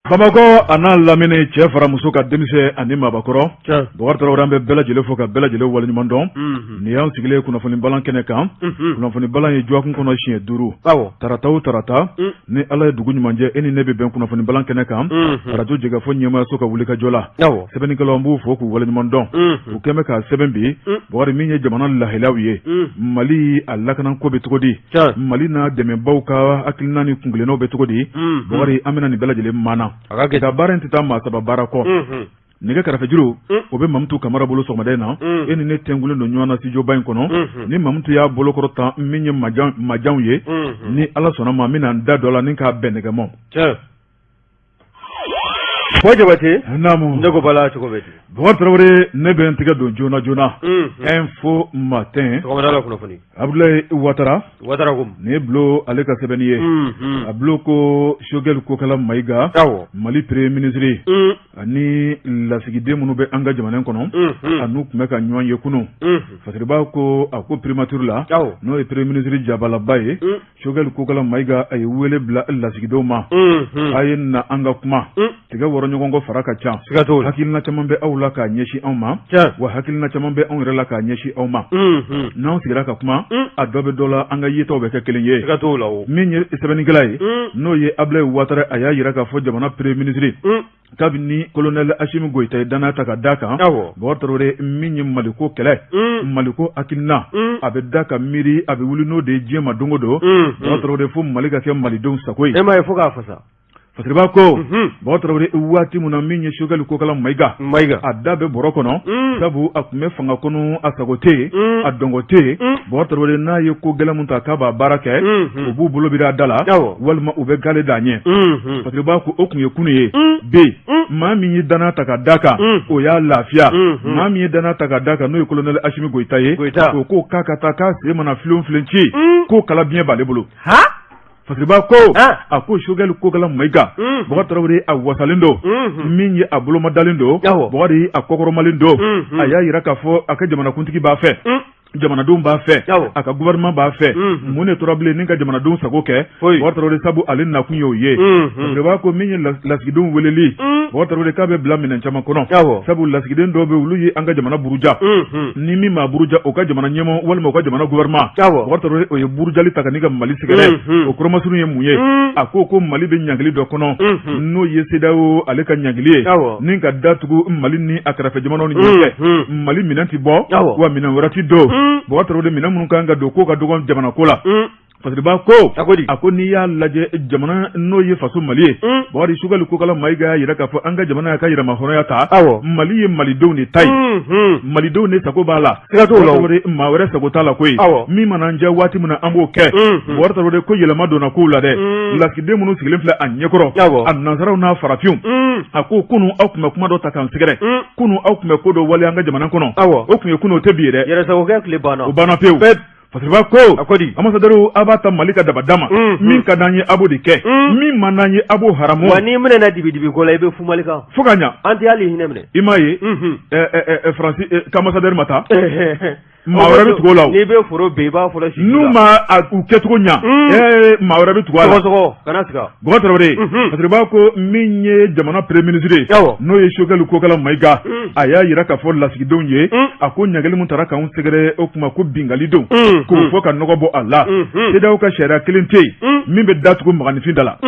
Bamakɔ a n'a lamini cɛ fara muso ka denmisɛn ani mabɔkɔrɔ Bɔkari an bɛ bɛɛ lajɛlen fo ka bɛɛ lajɛlen waleɲuman dɔn nin y'an sigilen kunnafoni balan kɛnɛ kan kunnafoni balan ye jɔkun kɔnɔ siɲɛ 5 tarata o tarata ni Ala ye dugu ɲuman jɛ e ni ne bɛ bɛn kunnafoni balan kɛnɛ kan radio Jɛgɛfɔ ɲɛmayaso ka wuli ka jɔ la sɛbɛnnikɛlaw b'u fo k'u waleɲuman dɔn u kɛn bɛ ka sɛbɛn bi Bɔkari min ye jamana lahelaw ye Mali a lakanan ko bɛ cogo di Mali n'a dɛmɛbaw ka hakilina ni kungilennaw bɛ cogo di Bɔkari an bɛna nin bɛɛ lajɛlen maana ka baara in tɛ taa maa saba baara kɔ nɛgɛ kɛrɛfɛjuru o bɛ Mamutu Kamara bolo sɔgɔmada in na e ni ne tɛngulen don ɲɔgɔn na studio ba in kɔnɔ ni Mamutu y'a bolokɔrɔ tan min ye majanw ye ni Ala sɔnna ma min na n da dɔ la ni k'a bɛn nɛgɛmɔ Fɔ Jabate naamu ne ko bala cogo bɛ di Bɔkari Tarawele ne bɛ n tigɛ don joona joona info matin sɔgɔmada la kunnafoni Abdoulaye Ouattara ko ni bulo ale ka sɛbɛnni ye a bulo ko Choguel Kokala Maïga Mali premier ministre ani lasigiden minnu bɛ an ka jamana kɔnɔ anu tun bɛ ka ɲɔgɔn ye kunun Fasiriba ko a ko primature la n'o ye premier ministre jabalaba ye Choguel Kokala Maïga a ye wele bila lasigidenw ma a ye na an ka kuma tigɛ wɔrɔ ɲɔgɔn kɔ fara ka ca hakilina caman bɛ aw la k'a ɲɛsin anw ma wa hakilina caman bɛ anw yɛrɛ la k'a ɲɛsin aw ma n'anw sigira ka kuma a dɔ bɛ dɔ la an ka yetaw bɛ kɛ kelen ye min ye sɛbɛnnikɛla ye n'o ye Abdoulaye Ouattara a y'a yira k'a fɔ jamana premier ministre kabini colonel Assimi Goïta ye danaya ta ka da kan Bɔkari Tarawele min ye Maliko kɛlɛ Maliko hakilina a bɛ da ka miiri a bɛ wuli n'o de ye diɲɛ ma don o don Bɔkari Tarawele fo Mali ka kɛ malidenw sago ye e ma ye fo k'a fasa Fasiriba ko Bɔkari Tarawele waati min na min ye Choguel Kokala Maïga a da bɛ bɔrɔ kɔnɔ sabu a tun bɛ fanga kɔnɔ a sago tɛ yen a dɔngɔ tɛ yen Bɔkari Tarawele n'a ye ko gɛlɛn min ta k'a b'a baara kɛ u b'u bolo biri a da la walima u bɛ gale d'a ɲɛ Fasiriba ko o tun ye kunu ye b maa min ye danaya ta ka da kan o y'a lafiya maa min ye danaya ta ka da kan n'o ye colonel Assimi Goïta ye o ko k'a ka taa k'a sen mana filen ci k'o kala biɲɛ b'ale bolo Fasiriba ko a ko Choguel Kokala Maïga Bɔkari Tarawele a wasalen don min ye a bolomadalen don Bɔkari a kɔkɔrɔmalen don a y'a yira k'a fɔ a ka jamanakuntigi b'a fɛ jamanadenw b'a fɛ a ka gouvernement b'a fɛ mun ne tora bilen ni ka jamanadenw sago kɛ Bɔkari Tarawele sabu ale nakun y'o ye Fasiriba ko min ye lasigidenw weleli Bɔkari Tarawele k'a bɛ bila minɛn caman kɔnɔ sabu lasigiden dɔw bɛ olu ye an ka jamana buruja ni min maa buruja o ka jamana ɲɛmɔgɔ walima o ka jamana gouvernement Bɔkari Tarawele o ye burujali ta ka n'i ka Mali sɛgɛrɛ o kɔrɔmasuru ye mun ye a ko Mali bɛ ɲangili dɔ kɔnɔ n'o ye CEDEAO ale ka ɲangili ye ni ka datugu Mali ni a kɛrɛfɛ jamanaw ni ɲɔgɔn cɛ Mali minɛn ti bɔ wa minɛn wɛrɛ ti don Bɔkari Tarawele minɛn minnu kan ka don k'o ka dɔgɔ jamana ko la Fasiriba ko a ko n'i y'a lajɛ jamana n'o ye faso Mali ye Bɔkari Choguel Kokala Maïga y'a yira k'a fɔ an ka jamana y'a ka yɛrɛma hɔrɔnya ta Mali ye malidenw de ta ye malidenw de sago b'a la maa wɛrɛ sago t'a la koyi min mana n jɛ waati min na an b'o kɛ Bɔkari Tarawele ko yɛlɛma donna kow la dɛ lasigiden minnu sigilen filɛ a ɲɛkɔrɔ a nansaraw n'a farafinw a ko kunun aw tun bɛ kuma dɔ ta k'an sɛgɛrɛ kunun aw tun bɛ ko dɔ wale an ka jamana kɔnɔ o tun ye kunun o tɛ bi ye dɛ yɛrɛsagokɛ tile banna o banna pewu Fasiriba ko ambassadeur a b'a ta Mali ka dabada ma min ka d'an ye a b'o de kɛ min man d'an ye a b'o haramu wa n'i minɛna dibi ko la i bɛ fu Mali kan fo ka ɲa an tɛ hali hinɛ minɛ i m'a ye Faransi ambassadeur ma taa maa wɛrɛ bɛ tugu o la n'i bɛ foro ben i b'a fɔlɔ si n'u ma u kɛcogo ɲa maa wɛrɛ bɛ tugu a la kana siga Bɔkari Tarawele Fasiriba ko min ye jamana premier ministre n'o ye Choguel Kokala Maïga a y'a yira k'a fɔ lasigidenw ye a ko ɲangili min taara k'anw sɛgɛrɛ o kuma ko bingali don k'o fɔ ka nɔgɔ bɔ a la CEDEAO ka sariya kelen tɛ yen min bɛ datugu maganifin da la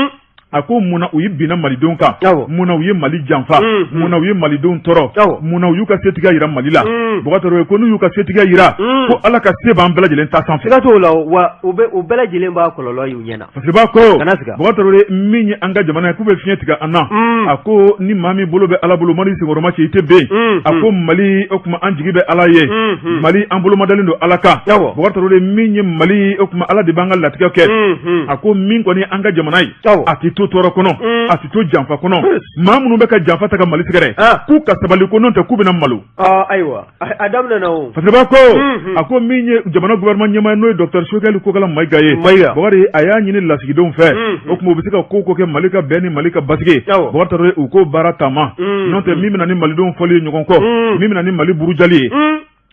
a ko munna u ye binna malidenw kan munna u ye Mali janfa munna u ye malidenw tɔɔrɔ munna u y'u ka setigiya yira Mali la Bɔkari Tarawele ko n'u y'u ka setigiya yira ko Ala ka se b'an bɛɛ lajɛlen ta sanfɛ siga t'o la wa u bɛɛ lajɛlen b'a kɔlɔlɔ y'u ɲɛna Fasiriba ko Bɔkari Tarawele min ye an ka jamana ye k'u bɛ fiɲɛ tigɛ an na a ko ni maa min bolo bɛ Ala bolo Mali senkɔrɔma cɛ i tɛ ben a ko Mali o tuma an jigi bɛ Ala ye Mali an bolomadalen don Ala kan Bɔkari Tarawele min ye Mali o tuma Ala de b'an ka latigɛ kɛ a ko min kɔni an ka jamana ye a tɛ to tɔɔrɔ kɔnɔ a tɛ to janfa kɔnɔ maa minnu bɛ ka janfa ta ka Mali sɛgɛrɛ k'u ka sabali ko n'o tɛ k'u bɛna malo ayiwa a daminɛna o Fasiriba ko a ko min ye jamana gouvernement ɲɛmaa n'o ye Dr Choguel Kokala Maïga ye Bɔkari a y'a ɲini lasigidenw fɛ o tuma u bɛ se ka ko kɛ Mali ka bɛn ni Mali ka basigi Bɔkari Tarawele u ko baara taama n'o tɛ min bɛna ni malidenw fɔli ye ɲɔgɔn kɔ min bɛna ni Mali burujali ye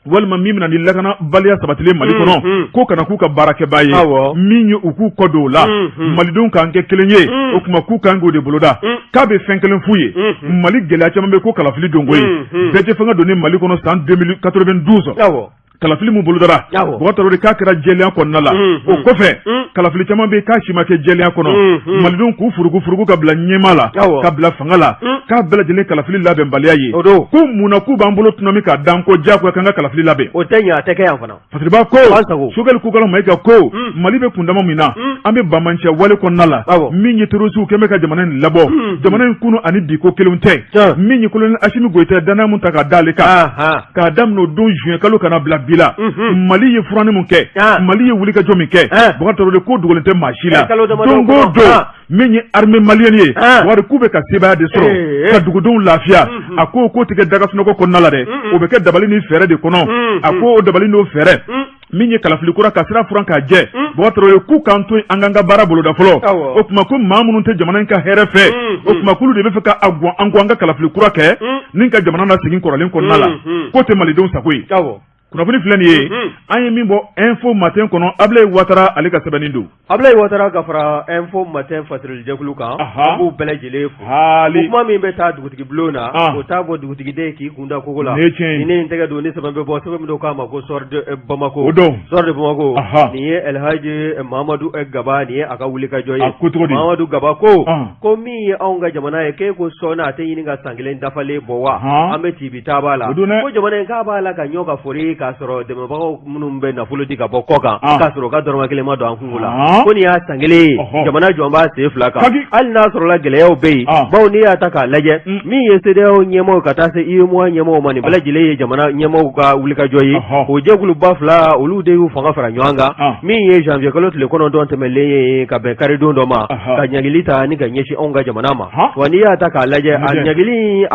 walima min bɛna ni lakana baliya sabatilen Mali kɔnɔ ko kana k'u ka baarakɛbaa ye min ye u k'u kɔ don o la malidenw k'an kɛ kelen ye o kuma k'u k'an k'o de boloda k'a bɛ fɛn kelen f'u ye Mali gɛlɛya caman bɛ ko kalafili donko ye bɛɛ tɛ fɛn ka don ni Mali kɔnɔ san 2092 kalafili mun bolodara Bɔgɔtaro de k'a kɛra jɛlenya kɔnɔna la o kɔfɛ kalafili caman bɛ k'a si ma kɛ jɛlenya kɔnɔ malidenw k'u furugu ka bila ɲɛma la ka bila fanga la k'a bɛɛ lajɛlen kalafili labɛnbaliya ye ko munna k'u b'an bolo tuma min k'a dan ko diyagoya kan ka kalafili labɛn o tɛ ɲɛ a tɛ kɛ yan fana Fatigiba ko Sogɛli Kokala Mayiga ko Mali bɛ kundama min na an bɛ bamancɛ wale kɔnɔna la min ye terrorisiw kɛn bɛ ka jamana in labɔ jamana in kunu ani bi ko kelenw tɛ min ye colonel Asimi Goyita danaya mun ta ka d'ale kan k'a daminɛ o don juin kalo kana bila bila Mali ye furani mun kɛ Mali ye wulikajɔ min kɛ Bɔgɔtaro de ko dogolen tɛ maa si la don o don min ye armée malienne ye wari k'u bɛ ka sebaya de sɔrɔ ka dugudenw lafiya a ko tigɛ daga sunɔgɔ kɔnɔna la dɛ o bɛ kɛ dabali ni fɛɛrɛ de kɔnɔ a ko o dabali n'o fɛɛrɛ min ye kalafili kura ka sira furan k'a jɛ Bɔgɔtaro ye k'u k'an to an ka baara boloda fɔlɔ o tuma ko maa minnu tɛ jamana in ka hɛrɛ fɛ o tuma k'olu de bɛ fɛ ka an ka kalafili kura kɛ nin ka jamana na segin kɔrɔlen kɔnɔna la k'o tɛ malidenw sago ye kunnafoni filɛ nin ye an ye min bɔ info matin kɔnɔ Ablaye Ouattara ale ka sɛbɛnnin don Ablaye Ouattara ka fara info matin fasirijɛkulu kan an b'u bɛɛ lajɛlen fo kuma min bɛ taa dugutigi bulon na o t'a bɔ dugutigiden k'i kunda kogo la ni ne in tɛgɛ don ni sɛbɛn bɛ bɔ sɛbɛn min k'a ma ko sɔri de Bamako nin ye Elhaji Mamadu Gaba nin ye a ka wulikajɔ ye Mamadu Gaba ko min ye anw ka jamana ye k'e ko sɔɔni a tɛ ɲini ka san kelen dafalen bɔ wa an bɛ ci bi taab'a la ko jamana in k'a b'a la ka ɲɔ ka fori k'a sɔrɔ dɛmɛbagaw minnu bɛ nafolo di ka bɔ kɔ kan k'a sɔrɔ ka dɔrɔmɛ kelen ma don an kungo la ko nin y'a san kelen ye jamana jɔn b'a sen fila kan hali n'a sɔrɔla gɛlɛyaw bɛ yen bawo n'i y'a ta k'a lajɛ min ye CEDEAO ɲɛmɔgɔ ka taa se UEMOA ɲɛmɔgɔ ma nin bɛɛ lajɛlen ye jamana ɲɛmɔgɔw ka wulikajɔ ye o jɛkuluba fila olu de y'u fanga fara ɲɔgɔn kan min ye janvier kalo tile 9 tɛmɛlen ye ka bɛn karidon dɔ ma ka ɲagili ta ni ka ɲɛsin anw ka jamana ma wa n'i y'a ta k'a lajɛ a ɲagili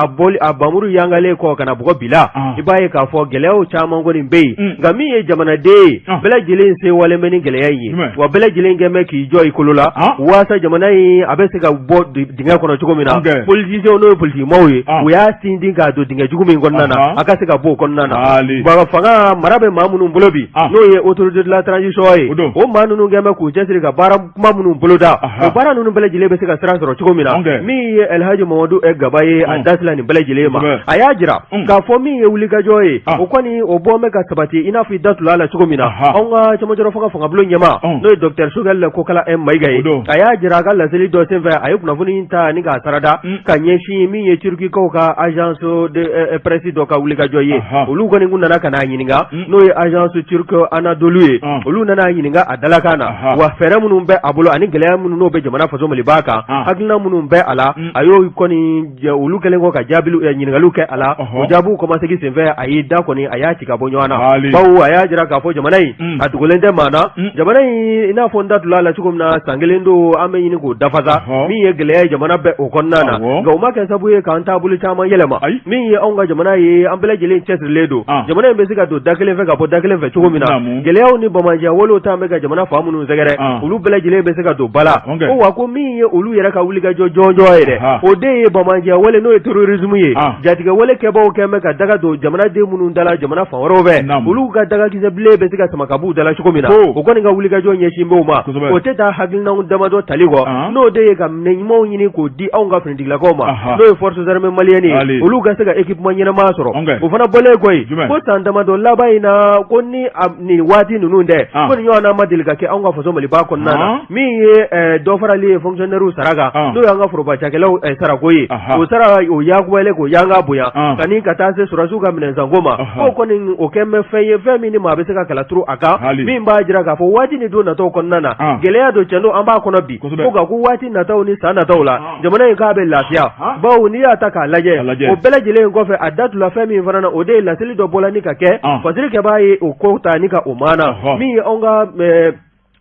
a bamuru yangalen kɔ ka na bɔgɔ bila i b'a ye k'a fɔ gɛlɛyaw caman kɔni bɛ yen nka min ye jamanaden bɛɛ lajɛlen se wale bɛ ni gɛlɛya in ye wa bɛɛ lajɛlen kɛn bɛ k'i jɔ i kolo la waasa jamana in a bɛ se ka bɔ dingɛ kɔnɔ cogo min na politisiyɛnw n'o ye politikimaaw ye u y'a sinsin k'a don dingɛ jugu min kɔnɔna na a ka se ka bɔ o kɔnɔna na fanga mara bɛ maa minnu bolo bi n'o ye autorité de la transition ye o maa ninnu kɛn bɛ k'u cɛsiri ka baara kuma minnu boloda o baara ninnu bɛɛ lajɛlen bɛ se ka sira sɔrɔ cogo min na min ye Elhaji Mamadu Gaba ye a dasila nin bɛɛ lajɛlen ma a y'a jira k'a fɔ min ye wulikajɔ ye o kɔni o bɔ bɛ ka sabati i n'a fɔ i da tula la cogo min na anw ka cɛmancɛrɔ fangabulon ɲɛma n'o ye Dr Sogɛli Kokala Mayiga ye a y'a jira a ka laseli dɔ senfɛ a ye kunnafoni ta ni k'a sarada ka ɲɛsin min ye turukikaw ka agence de presse dɔ ka wulikajɔ ye olu kɔni kun nana ka n'a ɲininka n'o ye agence turque Anadolu ye olu nana ɲininka a dalakan na wa fɛɛrɛ minnu bɛ a bolo ani gɛlɛya minnu n'o bɛ jamana faso Maliba kan hakilina minnu bɛ a la a y'o kɔni olu kɛlen kɔ ka ɲininkaliw kɛ a la o jaabiw kɔmasegi senfɛ a y'i da kɔni a y'a ci ka bɔ ɲɔgɔn na bawo a y'a jira k'a fɔ jamana in a dogolen tɛ maa na jamana in i n'a fɔ n da tula la cogo min na san kelen don an bɛ ɲini k'o dafasa min ye gɛlɛya ye jamana bɛɛ o kɔnɔna na nka o ma kɛ sababu ye k'an taabolo caman yɛlɛma min ye anw ka jamana ye an bɛɛ lajɛlen cɛsirilen don jamana in bɛ se ka don da kelen fɛ ka bɔ da kelen fɛ cogo min na gɛlɛyaw ni bamananjan walew ta bɛ ka jamana fa minnu sɛgɛrɛ olu bɛɛ lajɛlen bɛ se ka don ba la ko wa ko min ye olu yɛrɛ ka wulikajɔ jɔnjɔn ye dɛ o de ye bamananjan wale n'o ye terrorisme ye jatigɛ wale kɛbaaw kɛn bɛ ka daga don jamanaden minnu dala jamana fan wɛrɛw fɛ olu ka dagakisɛ bilen bɛ se ka sama ka b'u dala cogo min na o kɔni ka wulikajɔ ɲɛsin b'o ma o tɛ taa hakilinaw damadɔ tali kɔ n'o de ye ka minɛ ɲumanw ɲini k'o di anw ka finitigilakaw ma n'o ye forces armées maliennes ye olu ka se ka équipement ɲɛnama sɔrɔ o fana bɔlen koyi ko san damadɔ laban in na ko ni nin waati ninnu dɛ ko nin ɲɔgɔnna ma deli ka kɛ anw ka faso Maliba kɔnɔna na min ye dɔ farali ye fonctionnaires sara kan n'o y'an ka forobacakɛlaw sarako ye o sara o yakubalen k'o yanga bonya kani ka taa se sɔrɔsiw ka minɛnsanko ma ko kɔni o kɛn bɛ fɛn ye fɛn min ni maa bɛ se ka kala turu a kan min b'a jira k'a fɔ waati ni don nataw kɔnɔna na gɛlɛya don cɛn don an b'a kɔnɔ bi ko nka ko waati nataw ni san nataw la jamana in k'a bɛ lafiya bawo n'i y'a ta k'a lajɛ o bɛɛ lajɛlen kɔfɛ a datula fɛn min fana na o de ye laseli dɔ bɔla ni ka kɛ fasirikɛbaa ye o ko ta ni ka o maana min ye anw ka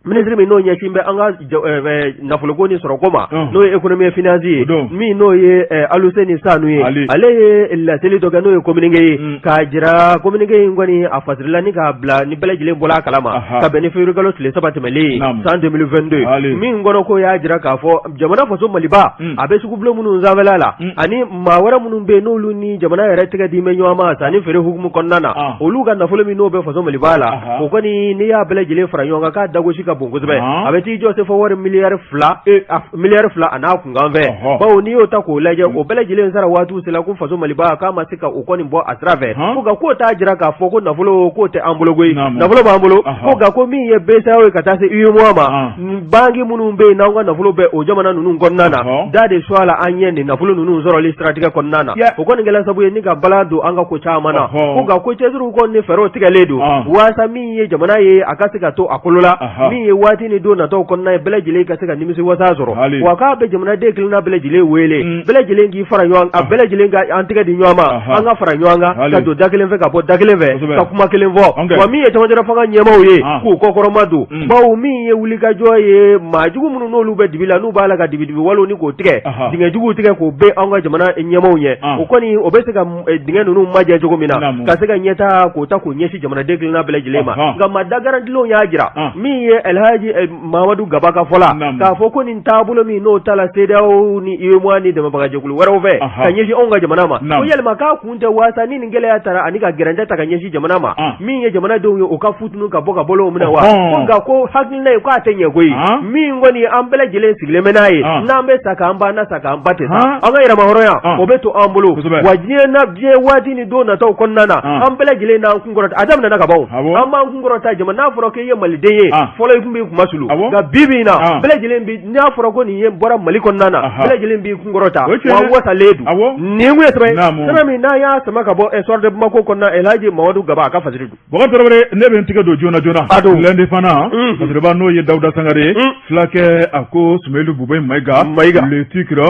ministre min no ɲɛsin bɛ an ka nafoloko ni sɔrɔko ma n'o ye économie et finance ye min n'o ye Alusen ni Sanu ye ale ye laseli dɔ kɛ n'o ye communiqué ye k'a jira communiqué in kɔni a fasirila ni k'a bila ni bɛɛ lajɛlen bɔla a kalama ka bɛn ni février kalo tile 3 tɛmɛlen san 2022 min kɔnɔ ko y'a jira k'a fɔ jamana faso Maliba a bɛ sugubulon minnu sanfɛla la ani maa wɛrɛ minnu bɛ yen n'olu ni jamana yɛrɛ tɛgɛ di bɛ ɲɔgɔn ma sanni feere hukumu kɔnɔna na olu ka nafolo min n'o bɛ faso Maliba la o kɔni n'i y'a bɛɛ lajɛlen fara ɲɔgɔn kan k'a dagosi ka bon kosɛbɛ a bɛ t'i jɔ se fɔ wari miliyari 2 a n'a kunkan fɛ bawo n'i y'o ta k'o lajɛ o bɛɛ lajɛlen sara waatiw sera ko faso Maliba k'a ma se ka o kɔni bɔ a sira fɛ ko nka k'o t'a jira k'a fɔ ko nafolo k'o tɛ an bolo koyi nafolo b'an bolo ko nka ko min ye BCEAO ye ka taa se UEMOA ma banki minnu bɛ yen n'anw ka nafolo bɛ o jamana ninnu kɔnɔna na da de soit la an ɲɛ nin nafolo ninnu sɔrɔli siratigɛ kɔnɔna na o kɔni kɛla sabu ye ni ka bala don an ka ko caman na ko nka ko cɛsiriw kɔni ni fɛɛrɛw tigɛlen don waasa min ye jamana ye a ka se ka to a kolo la min ye waati ni don natɔw kɔnɔna ye bɛɛ lajɛlen ka se ka nimisi wasa sɔrɔ wa k'a bɛ jamanaden kelenna bɛɛ lajɛlen wele bɛɛ lajɛlen k'i fara ɲɔgɔn a bɛɛ lajɛlen ka an tɛgɛ di ɲɔgɔn ma an ka fara ɲɔgɔn kan ka don da kelen fɛ ka bɔ da kelen fɛ ka kuma kelen fɔ wa min ye camancɛla fanga ɲɛmaaw ye k'u kɔkɔrɔma don bawo min ye wulikajɔ ye maajugu minnu n'olu bɛ dibi la n'u b'a la ka dibi waliw ni k'o tigɛ dingɛjuguw tigɛ k'o bɛn an ka jamana ɲɛmaaw ɲɛ o kɔni o bɛ se ka dingɛ ninnu majɛ cogo min na ka se ka ɲɛtaa k'o ta k'o ɲɛsin jamanaden kelenna bɛɛ lajɛlen ma nka maa da garantilenw y'a jira min ye Elhaji Mamadu Gaba ka fɔ la k'a fɔ ko nin taabolo min n'o ta la CEDEAO ni UEMOA ni dɛmɛbagajɛkulu wɛrɛw fɛ ka ɲɛsin anw ka jamana ma ko yalima k'a kun tɛ waasa ni nin gɛlɛya taara ani ka gɛrɛntɛ ta ka ɲɛsin jamana ma min ye jamanadenw ye o ka futunu ka bɔ ka bolo o minɛ wa ko nka ko hakilina ye k'a tɛ ɲɛ koyi min kɔni an bɛɛ lajɛlen sigilen bɛ n'a ye n'an bɛ sa k'an ba na sa k'an ba tɛ sa an ka yɛrɛmahɔrɔnya o bɛ to an bolo wa diɲɛ waati ni don nataw kɔnɔna na an bɛɛ lajɛlen n'an kun kɔrɔta a daminɛna ka ban an b'an kun kɔrɔta jama n'a fɔra k'i ye maliden ye fɔlɔ i kun b'i kuma sulu nka bi bi in na bɛɛ lajɛlen bi n'a fɔra ko nin ye bɔra Mali kɔnɔna na bɛɛ lajɛlen b'i kun kɔrɔta wa wasalen don nin kun ye sɛbɛn min n'a y'a sama ka bɔ Soir de Bamako kɔnɔna Elhaji Mamadu Gaba a ka fasiri don Bɔkari ne bɛ n tigɛ don joona lundi fana fasiriba n'o ye Dawuda Sangare fulakɛ a ko Sumailu Bubɛ Mayiga le titre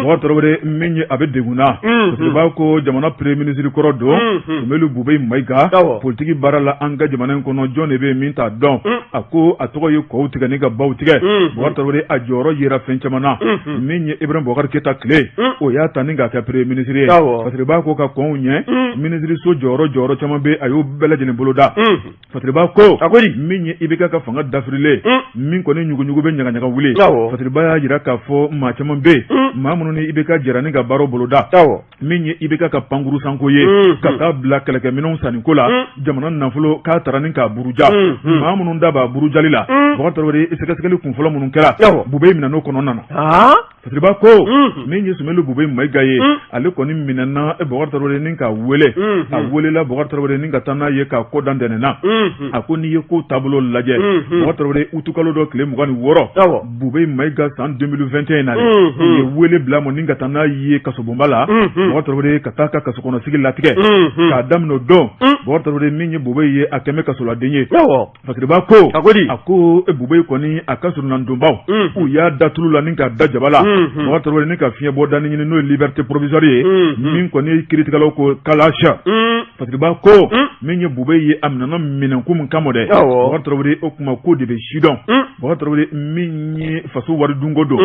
Bɔkari min ye a bɛ degunna fasiriba ko jamana premier ministre kɔrɔ don Sumailu Bubɛ Mayiga politique baara la an ka jamana in kɔnɔ jɔn de bɛ min t'a dɔn a ko a tɔgɔ ye kɔw tigɛ ni ka baw tigɛ Bɔkari a jɔyɔrɔ yera fɛn caman na min ye Ibrahim Boubacar Keita tile o y'a ta ni k'a kɛ premier ministre ye fasiriba ko ka kɔnw ɲɛ ministre so jɔyɔrɔ caman bɛ a y'o bɛɛ lajɛlen boloda fasiriba ko min ye IBK ka fanga dafirilen min kɔni ɲuguɲugu bɛ ɲagaɲaga wuli fasiriba y'a jira k'a fɔ maa caman bɛ maa minnu ni IBK jɛra ni ka baaraw boloda min ye IBK ka pankuru sanko ye ka taa bila kɛlɛkɛminɛnw sanniko la jamana nafolo k'a tara ni k'a buruja maa minnu da b'a burujali la Bɔkari sɛgɛsɛgɛli kunfɔlɔ minnu kɛra Bubɛ minɛ n'o kɔnɔna na fasiriba ko min ye Sumailu Bubɛ Mayiga ye ale kɔni minɛna Bɔkari ni ka wele a welela Bɔkari ni ka taa n'a ye k'a ko dantɛnɛna a ko n'i ye ko taabolo lajɛ Bɔkari utukalo dɔ tile 26 Bubɛ Mayiga san 2021 na u ye wele bila ma ni ka taa n'a ye kasobonba la Bɔkari ka taa ka kasokɔnɔsigi latigɛ k'a daminɛ o don Bɔkari min ye Bubɛ ye a kɛmɛ kasoladen ye fasiriba ko a ko Bubɛ kɔni a ka surunandonbaw u y'a datulu la ni ka da jaba la Bɔkari ni ka fiɲɛ bɔ dani ɲini n'o ye liberté provisoire ye min kɔni kiritigɛlaw ko kalasha fasiriba ko min ye Bubɛ ye a minɛna minɛnko min kama dɛ Bɔkari o kuma ko de bɛ sidɔn Bɔkari min ye faso wari dunko don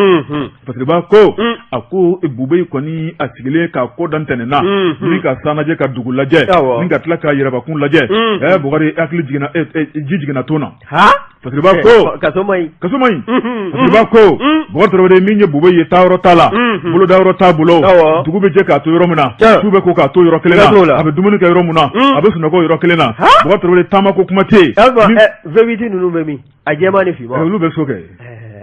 fasiriba ko a ko Bubɛ kɔni a sigilen k'a ko dantɛnɛna ni ka san lajɛ ka dugu lajɛ ni ka tila k'a yɛrɛbakun lajɛ Bɔkari hakili jiginna ji jiginna ton na fasiriba ko kaso maɲi fasiriba ko Bɔkari min ye Bubɛ ye taayɔrɔ t'a la bolodayɔrɔ t'a bolo dugu bɛ jɛ k'a to yɔrɔ min na su bɛ ko k'a to yɔrɔ kelen na a bɛ dumuni kɛ yɔrɔ min na a bɛ sunɔgɔ yɔrɔ kelen na Bɔkari taamako kuma tɛ yen V8 ninnu bɛ min a jɛman ni finman olu bɛ so kɛ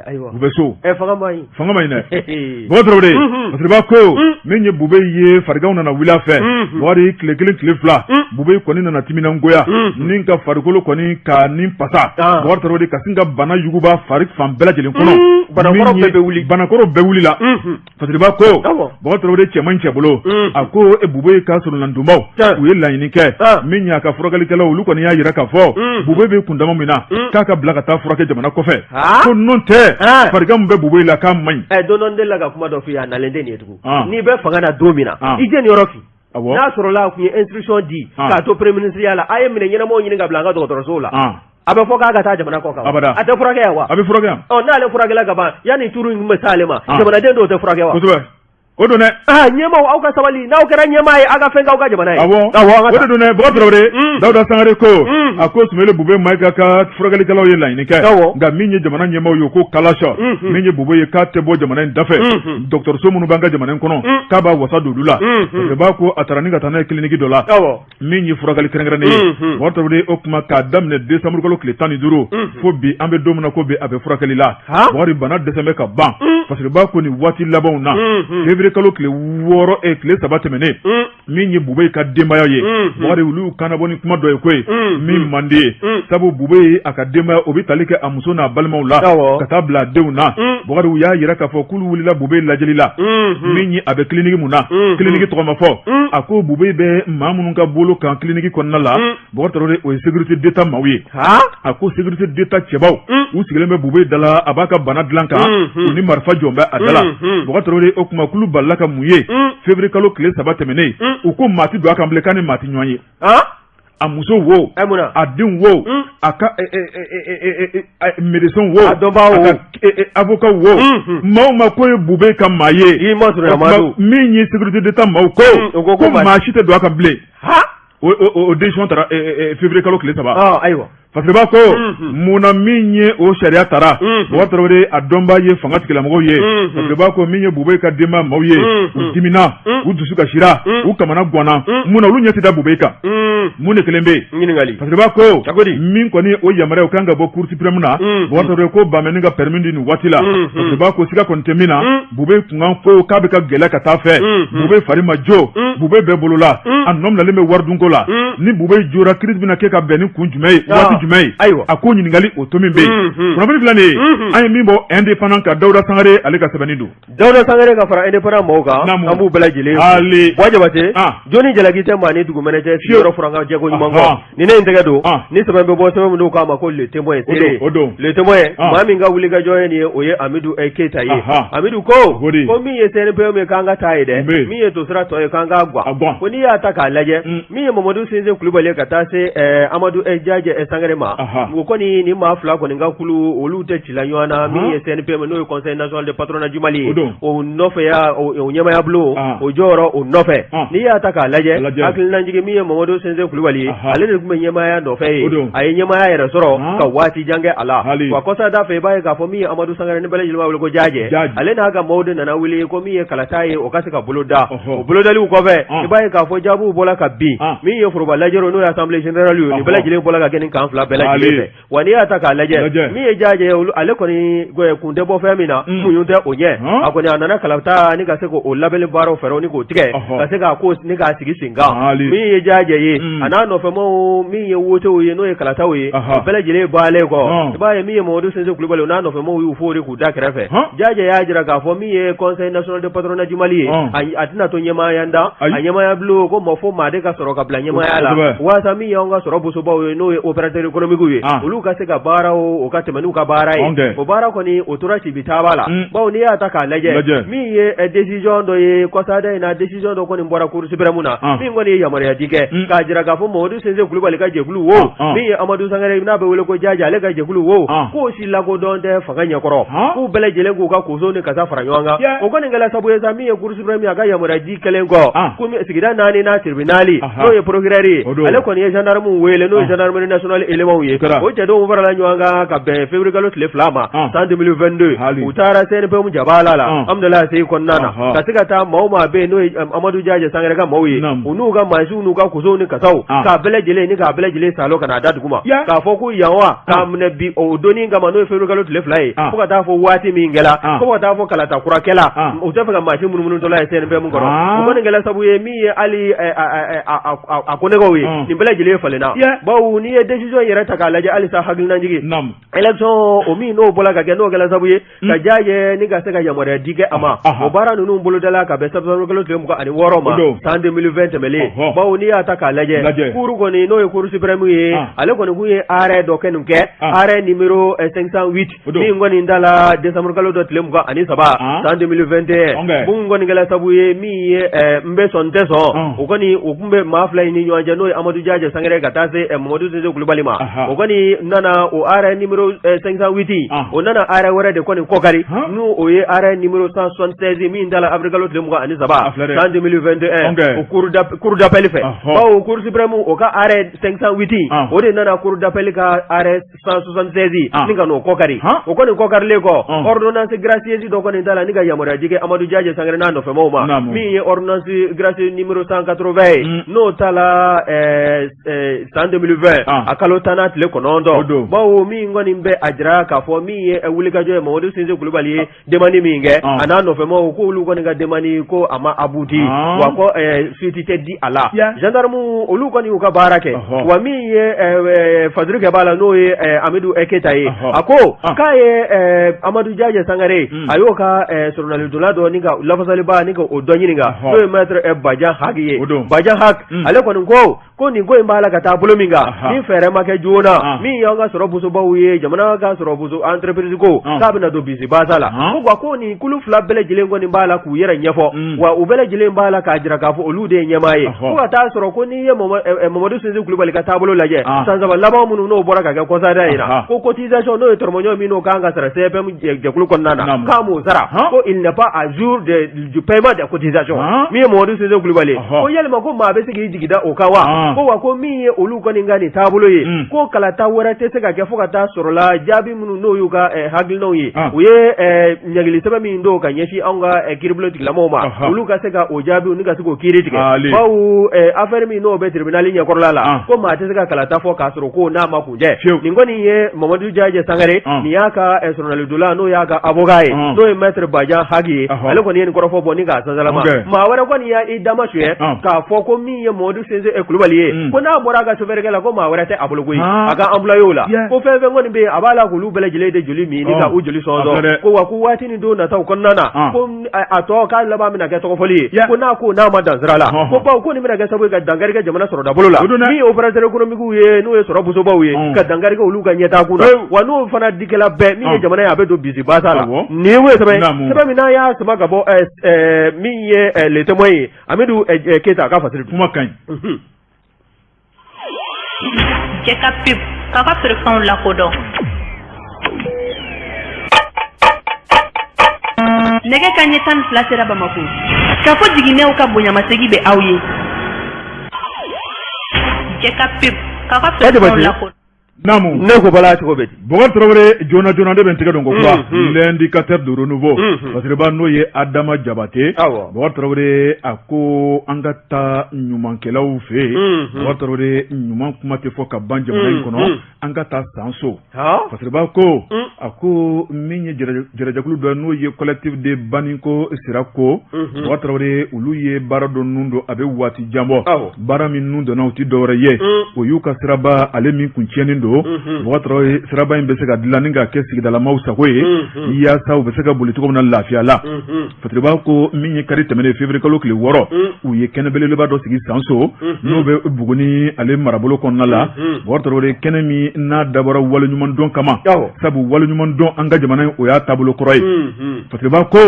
u bɛ so fanga maɲi dɛ Bɔkari fasiriba ko min ye Bubɛ ye fariganw nana wuli a fɛ Bɔkari tile 1 tile 2 Bubɛ kɔni nana timinangoya ni ka farikolo kɔni ka nin pasa Bɔkari ka sin ka bana yuguba fari fan bɛɛ lajɛlen kɔnɔ banakɔrɔ bɛɛ wulila fasiriba ko Bɔkari cɛman cɛ bolo a ko Bubɛ ka surunandonbaw u ye laɲini kɛ min y'a ka furakɛlikɛlaw olu kɔni y'a jira k'a fɔ Bubɛ bɛ kundama min na k'a ka bila ka taa furakɛ jamana kɔfɛ ko n'o tɛ farigan bɛ Bubɛ la k'a maɲi don dɔ la ka kuma dɔ f'i ye a nalen tɛ nin ye tugun n'i bɛ fanga na don min na i jɛ nin yɔrɔ f'i n'a sɔrɔla a kun ye instruction di k'a to premier ministre ya la a ye minɛ ɲɛnamaw ɲini ka bila an ka dɔgɔtɔrɔsow la a bɛ fɔ k'a ka taa jamana kɔ kan abada a tɛ furakɛ wa a bɛ furakɛ n'ale furakɛla ka ban yanni turu in bɛ s'ale ma jamanaden dɔw tɛ furakɛ wa kosɛbɛ o don dɛ ɲɛmaw aw ka sabali n'aw kɛra ɲɛmaa ye aw ka fɛn k'aw ka jamana ye o de don dɛ Baba Tarawele Dawuda Sangare ko a ko Sumaworo Bube Mayiga ka furakɛlikɛlaw ye laɲini kɛ nka min ye jamana ɲɛmaw ye ko kalasɔ min ye Bube ye k'a tɛ bɔ jamana in dafɛ dɔgɔtɔrɔso minnu b'an ka jamana in kɔnɔ k'a b'a wasa don olu la parce b'a ko a taara ni ka taa n'a ye kiliniki dɔ la min ye furakɛli kɛrɛnkɛrɛnnen ye Baba Tarawele o kuma k'a daminɛ décembre kalo tile 15 fo bi an bɛ don min na ko bi a bɛ furakɛli la Bakari bana dɛsɛ bɛ ka ban parce que b'a ko nin waati labanw na kalo tile 6 tile 3 tɛmɛnen min ye Bube ka denbaya ye Bakari olu kana bɔ ni kuma dɔ ye koyi min man di ye sabu Bube a ka denbaya o bɛ tali kɛ a muso n'a balimaw la ka taa bila denw na Bakari u y'a yira k'a fɔ k'olu wulila Bube lajɛli la min ye a bɛ kiliniki mun na kiliniki tɔgɔ ma fɔ a ko Bube bɛ maa minnu ka bolo kan kiliniki kɔnɔna la Bakari Tarawele o ye sécurité d'État maaw ye a ko sécurité d'État cɛbaw u sigilen bɛ Bube da la a b'a ka bana dilan kan u ni marifa jɔn bɛ a da la Bakari Tarawele o kuma kulu balila ka mun ye février kalo tile 3 tɛmɛnen u ko maa ti don a kan bilen k'a ni maa ti ɲɔgɔn ye a muso wo a den wo a ka médecin wo a ka avocat wo maaw ma ko ye Bube ka maa ye min ye sécurité d'État maaw ko maa si tɛ don a kan bilen o décision taara février kalo tile 3 ayiwa parce que b'a ko munna min ye o sariya tara Baba Tarawele a dɔnbaa ye fanga tigilamɔgɔw ye parce que b'a ko min ye Bube ka denbaya maaw ye u dimina u dusu kasira u kamana ganna munna olu ɲɛ tɛ da Bube kan mun de kelen bɛ yen parce que b'a ko min kɔni o yamaruya o kan ka bɔ Cour suprême na Baba Tarawele ko Bamɛni ka permis di nin waati la parce que b'a ko siga kɔni tɛ min na Bube kunkan ko k'a bɛ ka gɛlɛya ka taa fɛ Bube fari ma jo Bube bɛɛ bolo la a nɔ minɛlen bɛ waridunko la ni Bube jora crise bɛna kɛ ka bɛn ni kun jumɛn ye waati ayiwa a ko ɲininkali o to min bɛ yen kunnafoni filɛ nin ye an ye min bɔ indépendant ka Dawuda Sangare ale ka sɛbɛnni don Dawuda Sangare ka fara indépendant mɔgɔw kan an b'u bɛɛ lajɛlen Bois Jabate Joni Jalaki tɛ maa ni dugumɛnɛjɛ siyɔrɔ furankan jɛko ɲuman kɔ ni ne in tɛgɛ don ni sɛbɛn bɛ bɔ sɛbɛn min k'a ma ko le témoin seere le témoin maa min ka wulikajɔ ye nin ye o ye Amidou Keita ye Amidou ko min ye CNPM ye k'an ka taa ye dɛ min ye tosira tɔ ye k'an ka gwa ko n'i y'a ta k'a lajɛ min ye Mamadou Sinse Kulibali ka taa se Amadou Jajɛ Sangare ma o kɔni ni maa fila kɔni ka kulu olu tɛ cila ɲɔgɔn na min ye CNPM n'o ye Conseil national de patronat du Mali o nɔfɛ o ɲɛmaya bulon o jɔyɔrɔ o nɔfɛ n'i y'a ta k'a lajɛ hakilinajigi min ye Mamadou Sinse Kulibali ale de tun bɛ ɲɛmaya nɔfɛ ye a ye ɲɛmaya yɛrɛ sɔrɔ ka waati jan kɛ a la wa kɔsa da fɛ i b'a ye k'a fɔ min ye Amadou Sangare ni bɛɛ lajɛlen b'a wele ko Jajɛ ale n'a ka maaw de nana wuli ko min ye kalata ye o ka se ka bolo da o bolodaliw kɔfɛ i b'a ye k'a fɔ jaabiw bɔra ka bin min ye foroba lajɛro n'o ye assemblée générale ye nin bɛɛ lajɛlen bɔra ka kɛ nin kan fila bɛɛ lajɛlen fɛ wa n'i y'a ta k'a lajɛ min ye Jajɛ ye ale kɔni kun tɛ bɔ fɛn min na muɲu tɛ o ɲɛ a kɔni a nana kalata ni ka se k'o labɛnni baaraw fɛɛrɛw ni k'o tigɛ ka se k'a ko ni k'a sigi sen kan min ye Jajɛ ye a n'a nɔfɛmaw min ye wotew ye n'o ye kalataw ye o bɛɛ lajɛlen baalen kɔ i b'a ye min ye Mamadou Sinse Kulibali o n'a nɔfɛmaw y'u fo de k'u da kɛrɛfɛ Jajɛ y'a jira k'a fɔ min ye Conseil national de patronat du Mali ye a tɛna to ɲɛmaaya da a ɲɛmaaya bulon ko fo maa de ka sɔrɔ ka bila ɲɛmaaya la waasa min y'anw ka sɔrɔ bosobaw ye n'o ye opérateur économique ye olu ka se ka baaraw o ka tɛmɛ n'u ka baara ye o baara kɔni o tora ci bi taaba la bawo n'i y'a ta k'a lajɛ min ye décision dɔ ye kɔsada in na décision dɔ kɔni bɔra Cour suprême na min kɔni ye yamaruya di kɛ k'a jira k'a fɔ Mamadou Sinse Kulibali ka jɛkulu wo min ye Amadou Sangare n'a bɛ wele ko Jajɛ ale ka jɛkulu wo k'o si lakodɔn tɛ fanga ɲɛkɔrɔ k'u bɛɛ lajɛlen k'u ka koso ni kasa fara ɲɔgɔn kan o kɔni kɛla sabu ye sa min ye Cour suprême a ka yamaruya di kɛlen kɔ ko sigida 4 n'a tribunal n'o ye procureur ye ale kɔni ye gendarme wele n'o ye gendarmerie nationale éléments ye o cɛdenw farala ɲɔgɔn kan ka bɛn février kalo tile 2 ma san 2022 u taara CNPM jabala la Amdala Sey kɔnɔna na ka se ka taa maaw maa bɛ n'o ye Amadou Jajɛ Sangare ka maaw ye u n'u ka mansiw n'u ka kosow ni kasaw k'a bɛɛ lajɛlen ni k'a bɛɛ lajɛlen salo ka n'a da dugu ma k'a fɔ ko yan wa k'a minɛ bi o donni kama n'o ye février kalo tile 2 ye fo ka taa fɔ waati min kɛla fo ka taa fɔ kalata kurakɛla u tɛ fɛ ka mansi munummunutɔla ye CNPM kɔrɔ o kɔni kɛla sabu ye min ye hali a konɛgaw ye nin bɛɛ lajɛlen falenna bawo n'i ye décision yɛrɛ ta k'a lajɛ halisa hakilinajigi élection o min n'o bɔra ka kɛ n'o kɛla sabu ye ka Jajɛ ni ka se ka yamaruya di kɛ a ma o baara ninnu bolodala ka bɛn septembre kalo tile 26 ma san 2020 tɛmɛlen bawo n'i y'a ta k'a lajɛ cour kɔni n'o ye Cour suprême ye ale kɔni kun ye arrêt dɔ kɛ nin kɛ arrêt numéro 508 min kɔni dala décembre kalo dɔ tile 23 san 2021 mun kɔni kɛla sabu ye min ye n bɛ sɔn n tɛ sɔn o kɔni o kun bɛ maa fila in ni ɲɔgɔn cɛ n'o ye Amadou Jajɛ Sangare ka taa se Mamadou Sinse Kulibali ma ma o kɔni nana o arrêt numéro 508 o nana arrêt wɛrɛ de kɔni kɔkari n'o o ye arrêt numéro 176 min dala abrigalo tile 23 en 2021 o cour d'appel fɛ bawo cour suprême o ka arrêt 508 o de nana cour d'appel ka arrêt 176 ni ka n'o kɔkari o kɔni kɔkarilen kɔ ordonnance gracieuse dɔ kɔni dala ni ka yamaruya di Amadou Diadje Sangare n'a nɔfɛmaw ma min ye ordonnance gracieuse numéro 180 n'o ta la san 2020 a kalo 10 tile 9 bawo min kɔni bɛ a jira k'a fɔ min ye wulikajɔ ye Mamadu Sinse Kulubali ye demande min kɛ a n'a nɔfɛmaw k'olu kɔni ka demande ko a ma abuti wa ko suite tɛ di a la gendarme olu kɔni y'u ka baara kɛ wa min ye faduru kɛ b'a la n'o ye Amidou Eketa ye a ko k'a ye Amadou Diadje Sangare a y'o ka journaliste dɔ ni ka lafasaliba ni ka o dɔ ɲininka n'o ye maître Bajan Hak ye Bajan Hak ale kɔni ko nin ko in b'a la ka taa bolo min kan ni fɛɛrɛ ma kɛ joona min y'an ka sɔrɔ busobaw ye jamana ka sɔrɔ buso entreprise ko k'a bɛna don bisi baasa la ko nin kulu fila bɛɛ lajɛlen kɔni b'a la k'u yɛrɛ ɲɛfɔ wa u bɛɛ lajɛlen b'a la k'a jira k'a fɔ olu de ye ɲɛmaa ye fo ka taa sɔrɔ ko n'i ye Mamadu Sinse Kulubali ka taabolo lajɛ san saba laban minnu n'o bɔra ka kɛ kɔsada in na ko cotisation n'o ye tɔrɔmɔɲɔ min n'o kan ka sara CFM jɛkulu kɔnɔna na k'a m'o sara ko il n'est pas à jour du paiement des cotisations min ye Mamadu Sinse Kulubali ko yalima ko maa bɛ se k'i jigida o kan wa ko wa ko min ye olu kɔni ka nin taabolo ye ko kalata wɛrɛ tɛ se ka kɛ fo ka taa sɔrɔ la jaabi minnu n'o y'u ka hakilinaw ye u ye ɲagili sɛbɛn min do ka ɲɛsin anw ka kiiribulon tigilamɔgɔw ma olu ka se ka o jaabiw ni ka se k'o kiiri tigɛ bawo affaire min n'o bɛ tribunal ɲɛkɔrɔla la ko maa tɛ se ka kalata fɔ k'a sɔrɔ ko n'a ma kun tɛ nin kɔni ye Mamadu Diadje Sangare nin y'a ka journaliste n'o y'a ka avocat ye n'o ye maître Bajan Hak ye ale kɔni ye nin kɔrɔfɔ bɔ ni k'a sansalama maa wɛrɛ kɔni y'a i dama suyɛ k'a fɔ ko min ye Mamadu Sinse Kulubali ye ko n'a bɔra a ka chauffeur la ko maa wɛrɛ tɛ a bolo koyi a ka employé la ko fɛn fɛn kɔni bɛ yen a b'a la k'olu bɛɛ lajɛlen de joli min ni ka u joli sɔnsɔn ko wa ko waati ni don nataw kɔnɔna na ko a tɔ k'a laban bɛna kɛ tɔgɔfɔli ye ko n'a ma dan sira la ko bawo ko nin bɛna kɛ sababu ye ka dankari kɛ jamana sɔrɔ dabolo la min ye opérateur économique ye n'o ye sɔrɔ busobaw ye ka dankari kɛ olu ka ɲɛtaa kun na wa n'o fana dikɛla bɛɛ min ye jamana ye a bɛ don bisi baasa la nin ye sɛbɛn min n'a y'a sama ka bɔ min ye le témoin ye Amidou Eketa a ka fasiri kuma ka ɲi cɛ ka pep k'a ka feerefɛnw lakodɔn nɛgɛ kanɲɛ 12 sera Bamako k'a fɔ jiginɛw ka bonyamasegi bɛ aw ye cɛ ka pep k'a ka feerefɛnw lakodɔn Namu ne ko bala cogo bɛ Bokar Traoré jona de bɛ tigɛ don ko kura l'indicateur de renouveau parce que n'o ye Adama Jabate Bokar Traoré a ko an ka taa ɲumankɛlaw fɛ Bokar Traoré ɲuman kuma tɛ fɔ ka ban jamana in kɔnɔ an ka taa sanso parce que ko a ko min ye jɛrɛjɛkulu dɔ n'o ye collectif de Baninko Sirako Bokar Traoré olu ye baara dɔ nun don a bɛ waati jan bɔ baara min nun donna u ti dɔwɛrɛ ye o y'u ka siraba ale min kun tiɲɛnen don Bokar Traoré siraba in bɛ se ka dilan ni ka kɛ sigidalamaw sago ye yaasa u bɛ se ka boli cogo min na lafiya la Fatriba ko min ye kari tɛmɛnen février kalo tile 6 u ye kɛnɛ belebeleba dɔ sigi Sanso n'o bɛ Buguni ale marabolo kɔnɔna la Bokar Traoré kɛnɛ min n'a dabɔra waleɲuman dɔn kama sabu waleɲuman dɔn an ka jamana in o y'a taabolo kɔrɔ ye Fatriba ko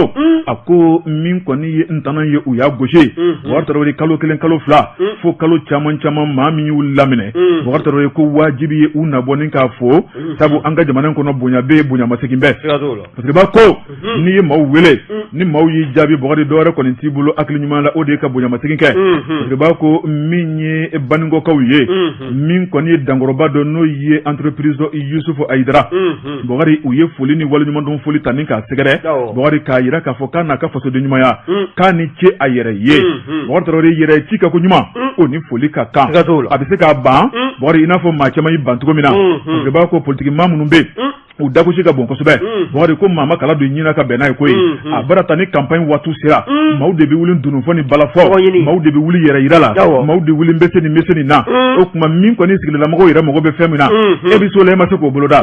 a ko min kɔni ye ntana ye u y'a gosi Bokar Traoré kalo 1 kalo 2 fo kalo caman maa min y'u laminɛ Bokar Traoré ko wajibi ye u nabɔ ni k'a fo sabu an ka jamana in kɔnɔ bonya bɛ bonya masegin bɛ Fatriba ko n'i ye maaw wele ni maaw y'i jaabi Bokar dɔwɛrɛ kɔni t'i bolo hakili ɲuman la o de ye ka bonya masegin kɛ Fatriba ko min ye Baninkokaw ye min kɔni ye dankɔrɔba dɔ n'o ye entreprise Yusufu Ayidara Bokar u ye foli ni waleɲuman dɔn foli ta ni k'a sɛgɛrɛ Bokar k'a jira k'a fɔ k'a n'a ka fasoden ɲumanya k'a ni ce a yɛrɛ ye Bokar Traoré yɛrɛ ci ka ko ɲuman o ni foli ka kan a bɛ se k'a ban Bokar i n'a fɔ maa caman y'i ban cogo min na Fatriba ko politique maa minnu bɛ u dagosi ka bon kosɛbɛ Bokar ko maa ma kala don ɲina ka bɛn n'a ye koyi a bara ta ni campagne waatu sera maaw de bɛ wuli dununfɔ ni balafɔ maaw de bɛ wuli yɛrɛ yira la maaw de wuli nbɛse nin na o tuma min kɔni sigilamɔgɔw yɛrɛ mago bɛ fɛn min na e bɛ so la e ma se k'o boloda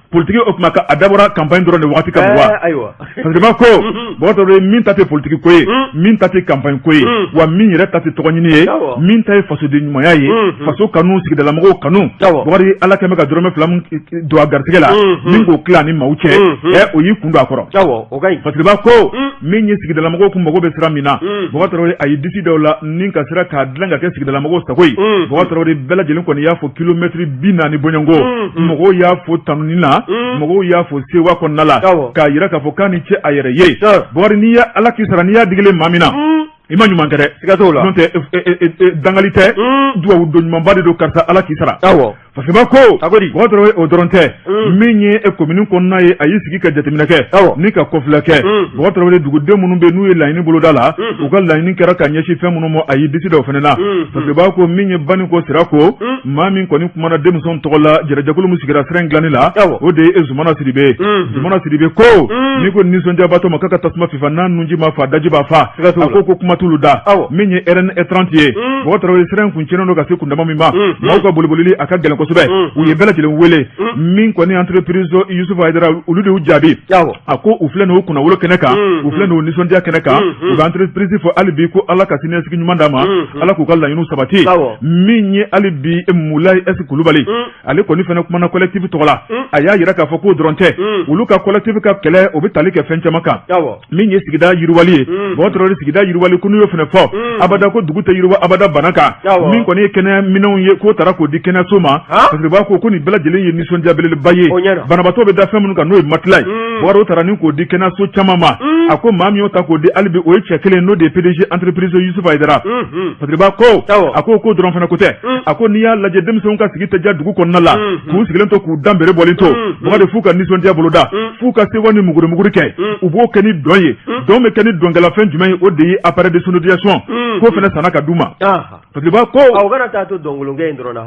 politique o tuma a dabɔra campagne dɔrɔn de waati ka bon wa Fatriba ko Bokar Traoré min ta tɛ politique ko ye min ta tɛ campagne ko ye wa min yɛrɛ ta tɛ tɔgɔɲini ye min ta ye fasoden ɲumanya ye faso kanu sigidalamɔgɔw kanu Bokar Ala kɛmɛ ka dɔrɔmɛ 2 don a garisɛgɛ la min k'o tila ni maaw cɛ o y'i kun don a kɔrɔ parce que b'a ko min ye sigidalamɔgɔw kun mago bɛ sira min na Baba Tarawele a ye disi dɔw la ni ka sira k'a dilan ka kɛ sigidalamɔgɔw sago ye Baba Tarawele bɛɛ lajɛlen kɔni y'a fɔ kilomètre 40 bɔɲɔgɔnko mɔgɔw y'a fɔ tanuni na mɔgɔw y'a fɔ sewa kɔnɔna la k'a yira k'a fɔ k'a ni ce a yɛrɛ ye Bakari n'i y'a Ala k'i sara n'i y'a digile maa min na i ma ɲuman kɛ dɛ siga t'o la n'o tɛ dangali tɛ duwawu don ɲumanba de don karisa Ala k'i sara parce que ba ko Baba Tarawele o dɔrɔn tɛ min ye commune kɔnɔna ye a y'i sigi ka jateminɛ kɛ ni ka kɔfilɛ kɛ Baba Tarawele duguden minnu bɛ n'u ye laɲini boloda la u ka laɲini kɛra ka ɲɛsin fɛn minnu ma a y'i disi da o fana na parce que ba ko min ye bani ko sira ko maa min kɔni kumana denmisɛnw tɔgɔ la jɛrɛjɛkulu min sigira sira in dilanni la o de ye Zumana Sidibe Zumana Sidibe ko n'i ko nisɔndiyabatɔ ma k'a ka tasuma fifa n'a nunji ma fa daji b'a fa a ko kuma t'ulu da min ye RN30 ye Baba Tarawele sira in kun tiɲɛnen don ka se kundama min ma maaw ka bolibolili a ka gɛlɛn kosɛbɛ u ye bɛɛ lajɛlen wele min kɔni entreprise Yusufu Hayidara olu de y'u jaabi a ko u filɛ n'o kunnawolo kɛnɛ kan u filɛ n'o nisɔndiya kɛnɛ kan u ka entreprise fɔ hali bi ko Ala ka siniɲɛsigi ɲuman d'a ma Ala k'u ka laɲiniw sabati min ye hali bi Mulayi S Kulubali ale kɔni fana kumana collectif tɔgɔ la a y'a yira k'a fɔ k'o dɔrɔn tɛ olu ka collectif ka kɛlɛ o bɛ tali kɛ fɛn caman kan min ye sigida yiriwali ye Baba Tarawele sigida yiriwali ko n'u y'o fana fɔ abada ko dugu tɛ yiriwa abada bana kan min kɔni ye kɛnɛya minɛnw ye k'o taara k'o di kɛnɛyaso ma parce que b'a ko nin bɛɛ lajɛlen ye nisɔndiya belebeleba ye banabaatɔ bɛ da fɛn minnu kan n'o ye matelas ye Bakari o taara ni k'o di kɛnɛyaso caman ma a ko maa min y'o ta k'o di hali bi o ye cɛ kelen n'o de ye PDG entreprise Yusufu Hayidara parce que b'a ko a ko dɔrɔn fana ko tɛ a ko n'i y'a lajɛ denmisɛnw ka sigi tɛ diya dugu kɔnɔna la k'u sigilen to k'u danbere bɔlen to Bakari f'u ka nisɔndiya boloda f'u ka sewa ni muguri kɛ u b'o kɛ ni dɔn ye dɔn bɛ kɛ ni dɔnkɛlafɛn jumɛn ye o de ye appareil de sonorisation k'o fana sanna ka d'u ma parce que b'a ko aw kana taa to dɔnkolonkɛ in dɔrɔn na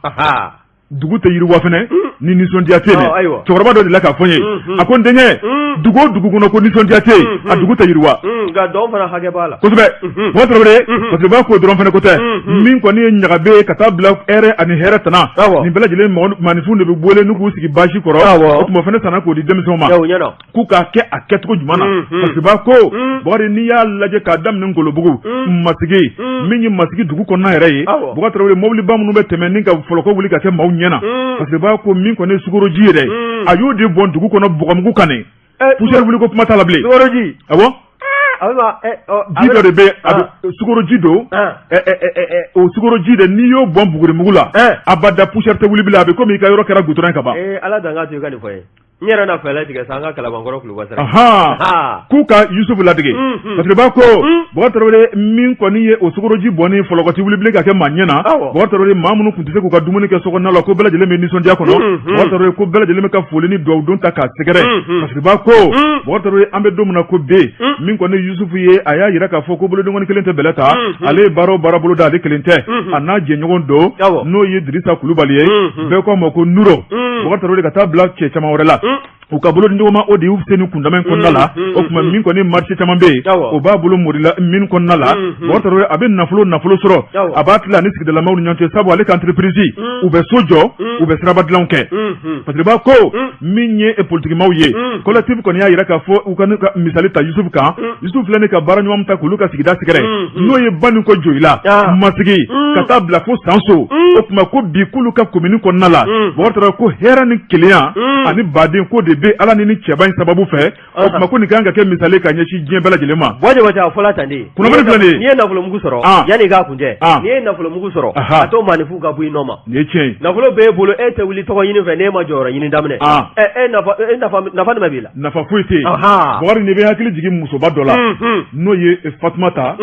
ha dugu tɛ yiriwa fɛnɛ ni nisɔndiya tɛ yen cɛkɔrɔba dɔ de la k'a fɔ n ye a ko n denkɛ dugu o dugu kɔnɔ ko nisɔndiya tɛ yen a dugu tɛ yiriwa nka dɔn fana hakɛ b'a la kosɛbɛ Baba Tarawele parce que b'a ko dɔrɔn fɛnɛ ko tɛ min kɔni ye ɲagabe ye ka taa bila hɛrɛ ani hɛrɛ tana nin bɛɛ lajɛlen maanifinw de bɛ bɔle n'u k'u sigi basi kɔrɔ o tuma fɛnɛ sanna k'o di denmisɛnw ma k'u k'a kɛ a kɛcogo ɲuman na parce que b'a ko Bakari n'i y'a lajɛ k'a daminɛ Ngolobugu Masigi min ye Masigi dugu kɔnɔna yɛrɛ ye Baba Tarawele mobiliba minnu bɛ tɛmɛ ni ka fɔlɔkɔ wuli ka kɛ maaw ɲɛna parce que b'a ko min kɔni ye sukoroji ye dɛ a y'o de bɔn dugu kɔnɔ bɔgɔmugu kan ne poussière wuli ko kuma t'a la bilen sukoroji ji dɔ de bɛ sukoroji don o sukoroji de n'i y'o bɔn bugurimugu la abada poussière tɛ wuli bilen a bɛ komi i ka yɔrɔ kɛra goudron ka ban Ala dan k'a to i ka nin fɔ ye n yɛrɛ na fɛlɛ tigɛ sa an ka Kalabankɔrɔ Kuluba sira k'u ka Yusufu ladege parce que b'a ko Baba Tarawele min kɔni ye o sukoroji bɔnni fɔlɔkɔti wuli bilen ka kɛ maa ɲɛ na Baba Tarawele maa minnu tun tɛ se k'u ka dumuni kɛ sokɔnɔna la ko bɛɛ lajɛlen bɛ nisɔndiya kɔnɔ Baba Tarawele ko bɛɛ lajɛlen bɛ ka foli ni duwawu don ta k'a sɛgɛrɛ parce que b'a ko Baba Tarawele an bɛ don min na ko B min kɔni Yusufu ye a y'a yira k'a fɔ ko bolodenkɔni kelen tɛ bɛlɛ ta ale ye baara o baara bolo da ale kelen tɛ a n'a jɛɲɔgɔn don n'o ye Dirisa Kulubali ye bɛɛ k'a ma ko Nuro Baba Tarawele ka taa bila cɛ caman wɛrɛ la u ka bolo ɲɔgɔn ma o de y'u se ni kundama in kɔnɔna la o tuma min kɔni marché caman bɛ yen o b'a bolo morila min kɔnɔna la Baba Tarawele a bɛ nafolo sɔrɔ a b'a tila ani sigidalamaw ni ɲɔgɔn cɛ sabu ale ka entreprise u bɛ so jɔ u bɛ siraba dilanw kɛ parce que b'a ko min ye politikimaw ye collectif kɔni y'a yira k'a fɔ u ka misali ta Yusufu kan Yusufu filɛ nin ka baara ɲuman ta k'olu ka sigida sɛgɛrɛ n'o ye Bani ko Joyila Masigi ka taa bila fo Sanso o tuma ko bi k'olu ka commune kɔnɔna la Baba Tarawele ko hɛrɛ ni kelenya ani baden ko de bɛ Ala ni cɛba in sababu fɛ o tuma ko nin kan ka kɛ misali ka ɲɛsin diɲɛ bɛɛ lajɛlen ma a fɔla tan de kunnafoni filɛ nin ye n'i ye nafolomugu sɔrɔ yanni i k'a kuncɛ n'i ye nafolomugu sɔrɔ a to maanifinw ka bɔ i nɔ ma nin ye tiɲɛ ye nafolo b'e bolo e tɛ wuli tɔgɔ ɲini fɛ n'e ma jɔyɔrɔ ɲini daminɛ nafa jumɛn b'i la nafa foyi tɛ yen Bakari ne bɛ hakili jigin musoba dɔ la n'o ye Fatumata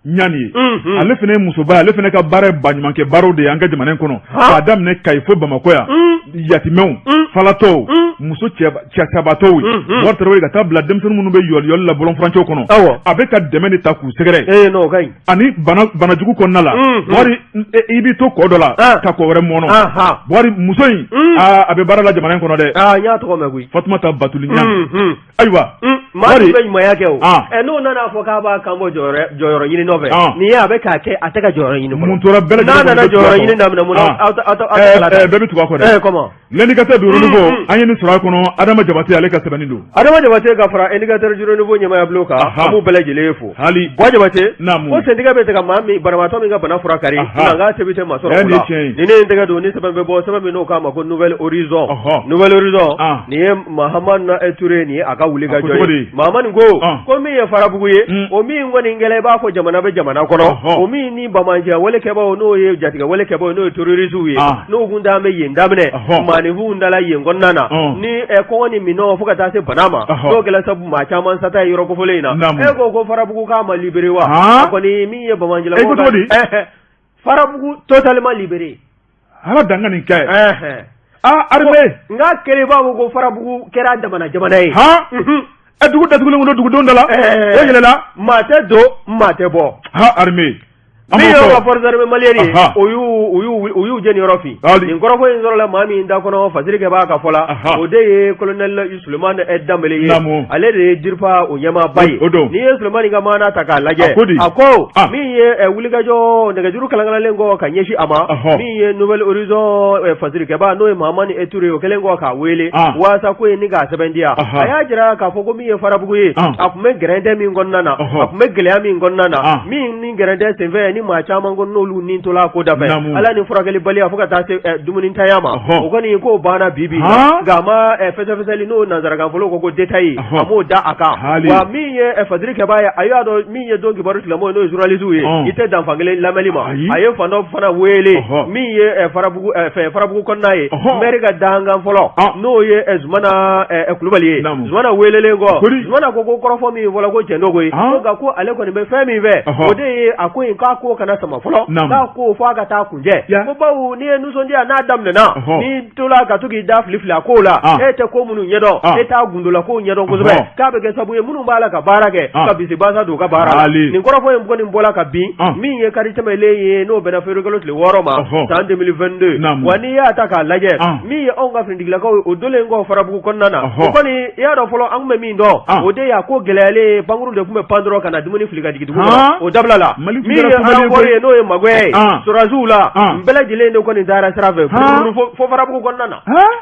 Ɲani ye ale fana ye musoba ye ale fana ka baara ye baɲumankɛ baaraw de ye an ka jamana in kɔnɔ k'a daminɛ Kayi fo Bamakɔ yan yatimɛw falatɔw muso cɛsabatɔw Baba Tarawele ka taa bila denmisɛnnin minnu bɛ yɔliyɔli la bɔlɔnfurancɛw kɔnɔ a bɛ ka dɛmɛ de ta k'u sɛgɛrɛ ani banajugu kɔnɔna la Bakari i b'i to kɔ dɔ la ka kɔ wɛrɛ mɔnɔ Bakari muso in a bɛ baara la jamana in kɔnɔ dɛ n y'a tɔgɔ mɛn koyi Fatumata Batuli Ɲani ayiwa maa bɛ ɲumanya kɛ o n'o nana fɔ k'a b'a kan bɔ jɔyɔrɔ ɲini nɔfɛ nin ye a bɛ k'a kɛ a tɛ ka jɔyɔrɔ ɲini mun tora bɛɛ n'a nana jɔyɔrɔ ɲini daminɛ mun na bɛɛ bɛ tugu a kɔ dɛ comment l'indicateur du renouveau an ye nin sɔrɔ a kɔnɔ Adama Jabate ale ka sɛbɛnni don Adama Jabate ka fara indicateur du renouveau ɲɛmaaya bulon kan an b'u bɛɛ lajɛlen fo hali Bois Jabate ko syndicat bɛ ka maa min banabaatɔ min ka bana furakari nka n k'a sɛbɛn tɛ maa sɔrɔ o la ni ne ye n tɛgɛ don ni sɛbɛn bɛ bɔ sɛbɛn min n'o k'a ma ko Nouvelle Horizon nin ye Mahamana Touré nin ye a ka wulikajɔ ye Mahamani ko min ye Farabugu ye o min kɔni kɛla i b'a fɔ jamana bɛ jamana kɔnɔ o min ni Bamanjɛ walekɛbaw n'o ye jatigɛ walekɛbaw n'o ye terroristes ye n'o kun t'an bɛ yen daminɛ maanifinw dala yen kɔnɔna na ni kɔngɔ ni minɔgɔ fo ka taa se bana ma n'o kɛla sabu maa caman sata ye yɔrɔ kofɔlen in na ko Farabugu k'a ma libéré wa a kɔni min ye Bamanjɛla Farabugu totalement libéré ala danga nin kɛ armée nka kɛlɛ b'a fɔ ko Farabugu kɛra jamana ye dugu datugulen don dugudenw da la o yɛlɛla maa tɛ don maa tɛ bɔ armée min y'o ka force armée malienne ye o y'u jɛni yɔrɔ fin nin kɔrɔfɔ in sɔrɔla maa min da kɔnɔ fasiri kɛ b'a ka fɔ la o de ye colonel Sulemani Dambele ye ale de ye Dirpa o ɲɛmaaba ye n'i ye Sulemani ka maana ta k'a lajɛ a ko min ye wulikajɔ nɛgɛjuru kalankalanlen kɔ ka ɲɛsin a ma min ye Nouvelle Horizon fasirikɛba n'o ye Mahamani Touré o kɛlen kɔ k'a wele waasa ko ye ni k'a sɛbɛn diya a y'a jira k'a fɔ ko min ye Farabugu ye a tun bɛ gɛrɛntɛ min kɔnɔna na a tun bɛ gɛlɛya min kɔnɔna na min ni gɛrɛntɛ senfɛ ni maa caman ko n'olu nin tola ko dafɛ ala ni furakɛli baliya fo ka taa se dumuni tanya ma o kɔni ko banna bibi nka a ma fɛsɛfɛsɛli n'o nanzarakan fɔlɔ ko détail a m'o da a kan wa min ye fasiri kɛbaa ye a y'a dɔn min ye don kibaru tilamɔgɔ n'o ye journalistes ye i tɛ dan fankelen lamɛnni ma a ye fan dɔ fana wele min ye Farabugu kɔnɔna ye maire ka dangan fɔlɔ n'o ye Zumana Kulubali ye Zumana welelen kɔ Zumana ko kɔrɔfɔ min fɔlɔ ko cɛndogo ye nka ko ale kɔni bɛ fɛn min fɛ o de ye a ko in k'a ko kana sama fɔlɔ k'a ko fɔ a ka taa kunjɛ ko bawo n'i ye nisɔndiya n'a daminɛna n'i tola ka to k'i da fili a ko la e tɛ ko minnu ɲɛdɔn e t'a gundola ko ɲɛdɔn kosɛbɛ k'a bɛ kɛ sabu ye minnu b'a la ka baara kɛ ka bisibasa don u ka baara la nin kɔrɔfɔ in kɔni bɔla ka bin min ye kari tɛmɛlen ye n'o bɛnna feerekalo tile 6 ma san 2022 wa n'i y'a ta k'a lajɛ min ye anw ka finitigilakaw ye o dolen kɔ Farabugu kɔnɔna na o kɔni i y'a dɔn fɔlɔ an tun bɛ min dɔn o de y'a ko gɛlɛyalen pankuru de tun bɛ pan dɔrɔn ka na dumuni fili ka jigin dugu kɔnɔ o dabila la min ye harankɔri ye n'o ye Magoya ye Sorasiw la n bɛɛ lajɛlen de kɔni taara sira fɛ fo Farabugu kɔnɔna na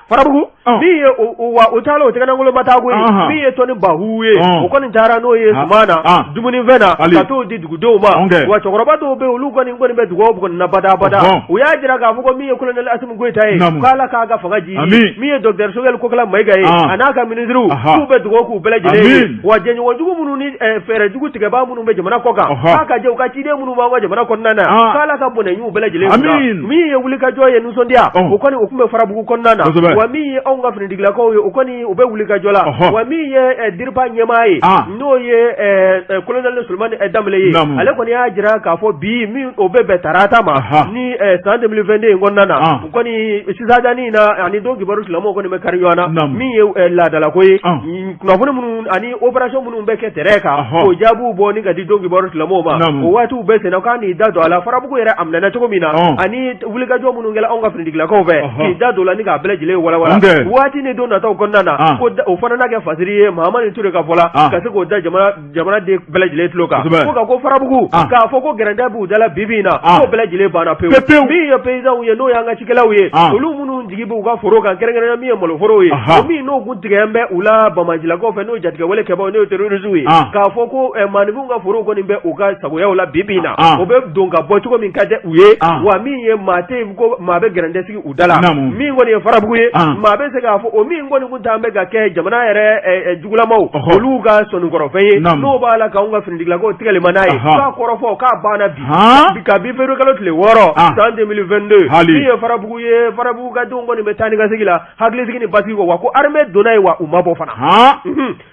Farabugu min ye o taala o tɛgɛnɛnkolo Matago ye min ye Tɔni Bahu ye o kɔni taara n'o ye Sumana dumunifɛn na ka t'o di dugudenw ma wa cɛkɔrɔba dɔw bɛ olu kɔni bɛ dugawu kɔni na badabada u y'a jira k'a fɔ ko min ye colonel Asimu Goyita ye k'Ala k'a ka fanga jiidi min ye docteur Sogɛl Kokala Mayiga ye a n'a ka ministres k'u bɛ dugawu k'u bɛɛ lajɛlen ye wa jɛɲɔgɔnjugu minnu ni fɛɛrɛjugu tigɛbaa minnu bɛ jamana kɔ kan k'a ka jɛ u ka ciden minnu b'an ka jamana kɔnɔna na k'Ala ka bonɛ y'u bɛɛ lajɛlen kunna min ye wulikajɔ ye nisɔndiya o kɔni o tun bɛ Farabugu kɔnɔna na wa min ye anw ka finitigilakaw ye o kɔni u bɛ wulikajɔ la wa min ye Dirpa ɲɛmaa ye n'o ye colonel Sulemani Dambele ye ale kɔni y'a jira k'a fɔ bi min o bɛ bɛn tarata ma ni san 2022 in kɔnɔna na u kɔni sisadani na ani don kibaru tilamɔgɔw kɔni bɛ kari ɲɔgɔn na min ye laadalako ye kunnafoni minnu ani opération minnu bɛ kɛ terrain kan o jaabiw bɔ ni ka di don kibaru tilamɔgɔw ma o waatiw bɛɛ senna k'an n'i da don a la Farabugu yɛrɛ a minɛna cogo min na ani wulikajɔ minnu kɛla anw ka finitigilakaw fɛ k'i da don la ni k'a bɛɛ lajɛlen walawala waati ni don nataw kɔnɔna na ko o fana n'a kɛ fasiri ye Mahamani Touré ka fɔ la ka se k'o da jamanaden bɛɛ lajɛlen tulo kan ko ka ko Farabugu k'a fɔ ko gɛrɛntɛ b'u dala bibi in na ko bɛɛ lajɛlen banna pewu min ye paysanw ye n'o y'an ka cikɛlaw ye olu minnu jigi b'u ka foro kan kɛrɛnkɛrɛnnenya min ye maloforow ye o min n'o kun tigɛn bɛ u la Bamanjilakaw fɛ n'o ye jatigɛ walekɛbaw n'o ye terroristes ye k'a fɔ ko maanifinw ka forow kɔni bɛ u ka sagoyaw la bibi in na o bɛ don ka bɔ cogo min ka di u ye wa min ye maa tɛ yen ko maa bɛ gɛrɛntɛ sigi u da la min kɔni ye Farabugu ye maa bɛ se k'a fɔ o min kɔni kun t'an bɛ ka kɛ jamana yɛrɛ jugulamaw olu ka sɔnnikɔrɔfɛn ye n'o b'a la k'anw ka finitigilakaw tigɛlima n'a ye k'a kɔrɔfɔ k'a banna bi ka bi feerekalo tile 6 san 2022 min ye Farabugu ye Farabugu ka denw kɔni bɛ taa ni ka segi la hakilisigi ni basigi kɔ wa ko armée donna ye wa u ma bɔ fana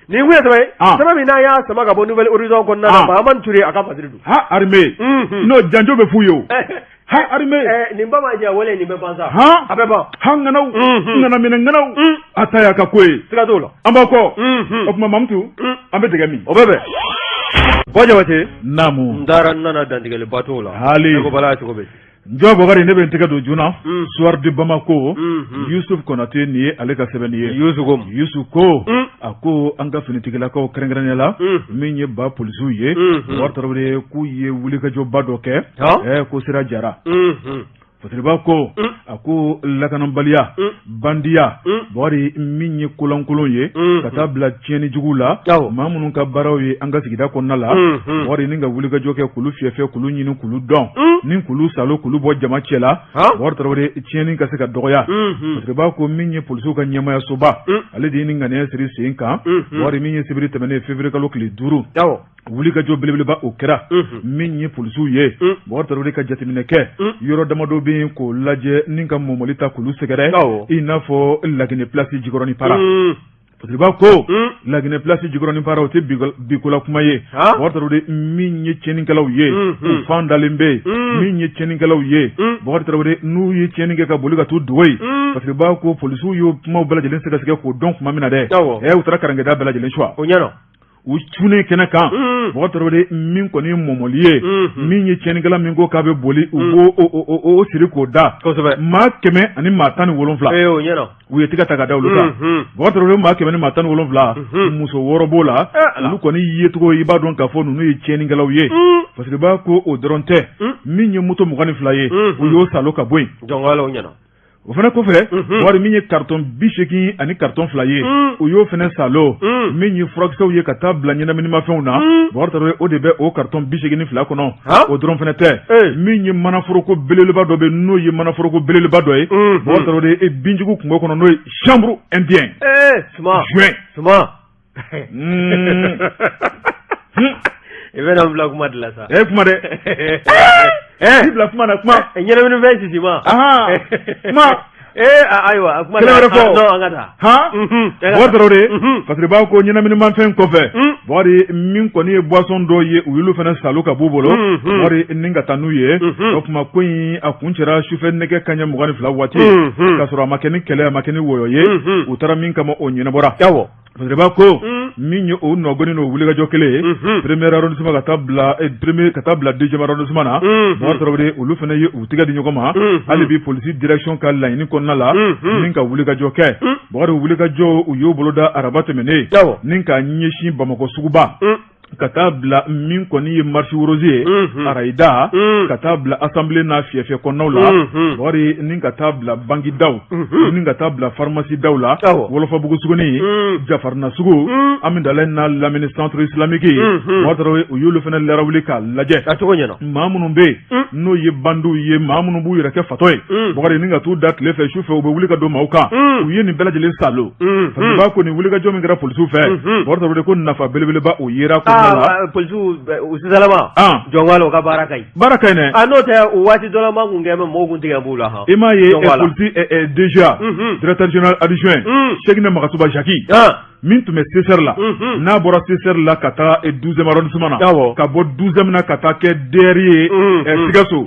nin kun ye sɛbɛn min n'a y'a sama ka bɔ Nouvelle Horizon kɔnɔna na Mahamani Touré a ka fasiri don armée n'o janjo bɛ f'u ye o armée nin Bamanjɛ wale nin bɛ ban sa a bɛ ban nganaw ngana minɛ nganaw a ta y'a ka ko ye siga t'o la an b'a kɔ o tuma Mamutu an bɛ dɛgɛ min o bɛ bɛn Bois Jabate naamu n taara n nana dantigɛliba t'o la hali ko bala cogo bɛ Njo Bogari ne bɛ n tɛgɛ don joona soir de Bamako Yusuf Konate ni ye ale ka sɛbɛnni ye Yusuf ko a ko an ka finitigilakaw kɛrɛnkɛrɛnnenya la min ye ba polisiw ye Bubakari Tarawele k'u ye wulikajɔba dɔ kɛ ko sira jara Fatriba ko a ko lakanabaliya bandiya Bubakari min ye kolankolon ye ka taa bila tiɲɛni jugu la maa minnu ka baaraw ye an ka sigida kɔnɔna la Bubakari ni ka wulikajɔ kɛ kulu fiyɛfɛ kulu ɲini kulu dɔn ni kulu salo kulu bɔ jama cɛ la Bubakari Tarawele tiɲɛni ka se ka dɔgɔya Fatriba ko min ye polisiw ka ɲɛmaya soba ale de ye nin ŋaniya siri sen kan Bubakari min ye sibiri tɛmɛnen février kalo tile 5 wulikajɔ belebeleba o kɛra min ye polisiw ye Bubakari Tarawele ka jateminɛ kɛ yɔrɔ damadɔ bɛ yen k'o lajɛ ni ka mɔmɔli ta kulu sɛgɛrɛ i n'a fɔ Laginɛ place Jikɔrɔni Para Fatriba ko Laginɛ place Jikɔrɔni Para o tɛ bikola kuma ye Bubakari Tarawele min ye tiɲɛnikɛlaw ye u fan dalen bɛ min ye tiɲɛnikɛlaw ye Bubakari Tarawele n'u ye tiɲɛni kɛ ka boli ka t'u dogo ye Fatriba ko polisiw y'o kumaw bɛɛ lajɛlen sɛgɛsɛgɛ k'o dɔn kuma min na dɛ u taara karangɛda bɛɛ lajɛlen suwa u cunen kɛnɛ kan Bubakari Tarawele min kɔni ye mɔmɔli ye min ye tiɲɛnikɛla min ko k'a bɛ boli u b'o siri k'o da maa 100 ani maa 17 u ye tɛgɛ ta ka da olu kan Bubakari Tarawele maa 100 ni maa 17 muso 6 b'o la olu kɔni ye cogo i b'a dɔn k'a fɔ ninnu ye tiɲɛnikɛlaw ye parce que b'a ko o dɔrɔn tɛ min ye moto 22 ye u y'o salo ka bɔ yen o fana kɔfɛ Bubakari min ye carton 80 ani carton 2 ye u y'o fana salo min ye furakisɛw ye ka taa bila ɲɛnaminimafɛnw na Bubakari Tarawele o de bɛ o carton 82 kɔnɔ o dɔrɔn fana tɛ min ye manaforoko belebeleba dɔ bɛ n'o ye manaforoko belebeleba dɔ ye Bubakari Tarawele binjugu kungo kɔnɔ n'o ye chambre indien juin I bɛna bila kuma de la sa kuma dɛ i bila kuma na kuma ɲɛnaminifɛn sisi ma kuma ayiwa kuma wɛrɛ fɔ an ka taa Bubakari Tarawele parce que b'a ko ɲɛnaminimafɛn kɔfɛ Bubakari min kɔni ye boisson dɔ ye u y'olu fana salo ka b'u bolo Bubakari ni ka taa n'u ye o tuma ko in a kun cɛra sufɛ nɛgɛ kaɲɛ 22 waati k'a sɔrɔ a ma kɛ ni kɛlɛ a ma kɛ ni wɔyɔ ye u taara min kama o ɲɛnabɔra Fatriba ko min ye o nɔgɔni n'o wulikajɔ kelen ye premier arrondissement ka taa bila deuxième arrondissement na Bubakari Tarawele olu fana ye u tigɛ di ɲɔgɔn ma hali bi police direction ka laɲini kɔnɔna la min ka wulikajɔ kɛ Bubakari wulikajɔ u y'o bolo da araba tɛmɛnen ni ka ɲɛsin Bamakɔ suguba ka taa bila min kɔni ye marche rose ye Arayida ka taa bila assemblée n'a fiyɛfiyɛ kɔnɔnaw la Bubakari ni ka taa bila banki daw ni ka taa bila pharmacie daw la Wolofabugu suguni Jafarina sugu Amidalayi n'a lamini centre islamique Bubakari Tarawele u y'olu fana larawuli k'a lajɛ maa minnu bɛ yen n'o ye bandiw ye maa minnu b'u yɛrɛ kɛ fatɔ ye Bubakari ni ka t'u da tile fɛ su fɛ u bɛ wuli ka don maaw kan u ye nin bɛɛ lajɛlen salo parce que b'a ko nin wulikajɔ min kɛra polisiw fɛ Bubakari Tarawele ko nafa belebeleba o yera polisiw u sisalama jɔnwalo ka baara ka ɲi dɛ n'o tɛ o waati dɔ la ma kun kɛ mɛ mɔgɔw kun tigɛ b'u la i m'a ye polisi DGA directeur général adjoint Cheikh Magasuba Jaki min tun bɛ CSR la n'a bɔra CSR la ka taa 12e arrondissement na ka bɔ 12e na ka taa kɛ DR ye Sikaso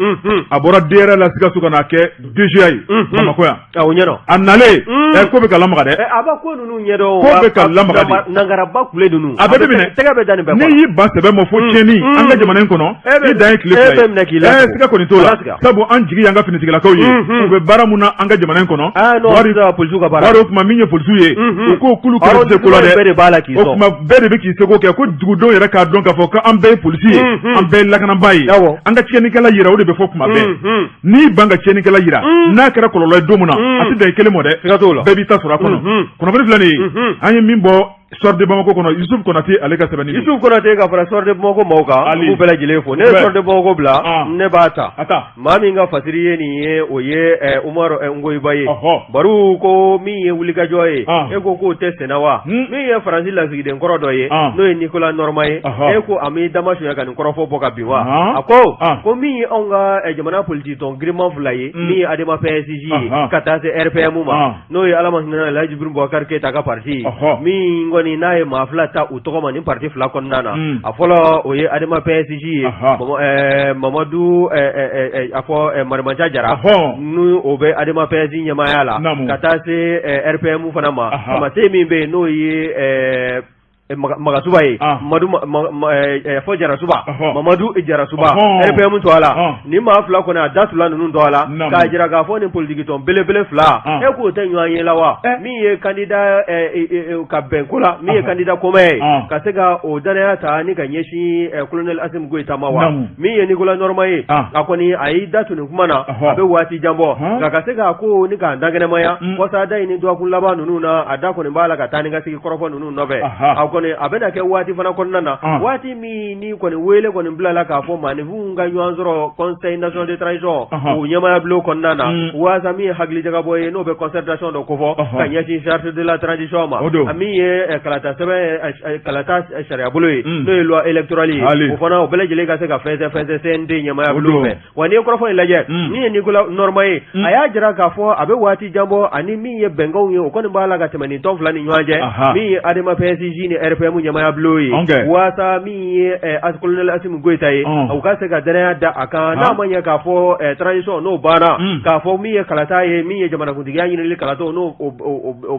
a bɔra DR la Sikaso ka na kɛ DGA ye Bamakɔ yan a nalen ko bɛ ka lamaga dɛ a ba ko ninnu ɲɛdɔn ko bɛ ka lamaga de nangaraba kule ninnu a bɛ minɛ tɛgɛ bɛ da nin bɛɛ ne y'i ban sɛbɛn ma fo tiɲɛni an ka jamana in kɔnɔ i dan ye tile fila ye Sika kɔni t'o la sabu an jigi y'an ka finitigilakaw ye u bɛ baara mun na an ka jamana in kɔnɔ wari o kuma min ye polisiw ye u k'o kulu kɔlɔsi ko la dɛ o kuma bɛɛ de bɛ k'i seko kɛ ko dugudenw yɛrɛ k'a dɔn k'a fɔ ko an bɛɛ ye polisi ye an bɛɛ ye lakanaba ye an ka tiɲɛnikɛla yira o de bɛ fɔ kuma bɛɛ n'i ban ka tiɲɛnikɛla yira n'a kɛra kɔlɔlɔ ye don min na a tɛ dan i kelen mɔ dɛ bɛɛ b'i ta sɔrɔ a kɔnɔ kunnafoni filɛ nin ye an ye min bɔ Soir de Bamako kɔnɔ Yusuf Konate ale ka sɛbɛnni Yusuf Konate ka fara Soir de Bamako maaw kan k'u bɛɛ lajɛlen fo ne ye Soir de Bamako bila ne b'a ta maa min ka fasiri ye nin ye o ye Umaru Ngoyiba ye baro ko min ye wulikajɔ ye e ko k'o tɛ sɛnɛ wa min ye Faransi lasigiden kɔrɔ dɔ ye n'o ye Nicolas Norma ye e ko a mi dama suɲɛ ka nin kɔrɔfɔ bɔ ka bin wa a ko min ye anw ka jamana politique tɔn giriman fila ye min ye Adema PSJ ye ka taa se RPM ma n'o ye Alama Hinɛna Laji Jibril Boubacar Keita ka parti min kɔni n'a ye maa fila ta u tɔgɔ ma ni parti fila kɔnɔna na a fɔlɔ o ye Adema PSJ ye Mamadu a fɔ Marimaja Jara n'u o bɛ Adema PSJ ɲɛmaaya la ka taa se RPM fana ma Kamate min bɛ yen n'o ye Magasuba ye Mamadu fo Jarasuba Mamadu Jarasuba RPM to ala ni ma fila kɔni a datula ninnu to ala k'a jira k'a fɔ ni politique tɔn belebele fila e k'o tɛ ɲɔgɔn ye la wa min ye candidat ka bɛnko la min ye candidat commun ye ka se ka o danaya ta ni ka ɲɛsin colonel Assimi Goïta ma wa min ye Nicolas Norma ye a kɔni a y'i da tu nin kuma na a bɛ waati jan bɔ nka ka se k'a ko ni k'a dangɛnɛmaya wasa da ni dɔgɔkun laban ninnu na a da kɔni b'a la ka taa ni ka sigi kɔrɔfɔ ninnu nɔfɛ a kɔni a bɛna kɛ waati fana kɔnɔna na waati min ni kɔni wele kɔni bila la k'a fɔ maanifinw ka ɲɔgɔn sɔrɔ conseil national de transition o ɲɛmaya bulon kɔnɔna na waasa min ye hakili jagabɔ ye n'o bɛ concertation dɔ kofɔ ka ɲɛsin charte de la transition ma a min ye kalata sɛbɛn kalata sariya bolo ye n'o ye loi électorale ye o fana o bɛɛ lajɛlen ka se ka fɛnsɛ CND ɲɛmaya bulon fɛ wa n'i ye kɔrɔfɔ in lajɛ min ye Nicolas Norma ye a y'a jira k'a fɔ a bɛ waati jan bɔ ani min ye bɛnkanw ye o kɔni b'a la ka tɛmɛ nin tɔn fila ni ɲɔgɔn cɛ min ye ADEMA PSJ ni RPM ɲɛmaya bulon ye waasa min ye colonel Assimi Goïta ye u ka se ka danaya da a kan n'a ma ɲɛ k'a fɔ transition n'o banna k'a fɔ min ye kalata ye min ye jamanakuntigiya ɲinili kalatɔ n'o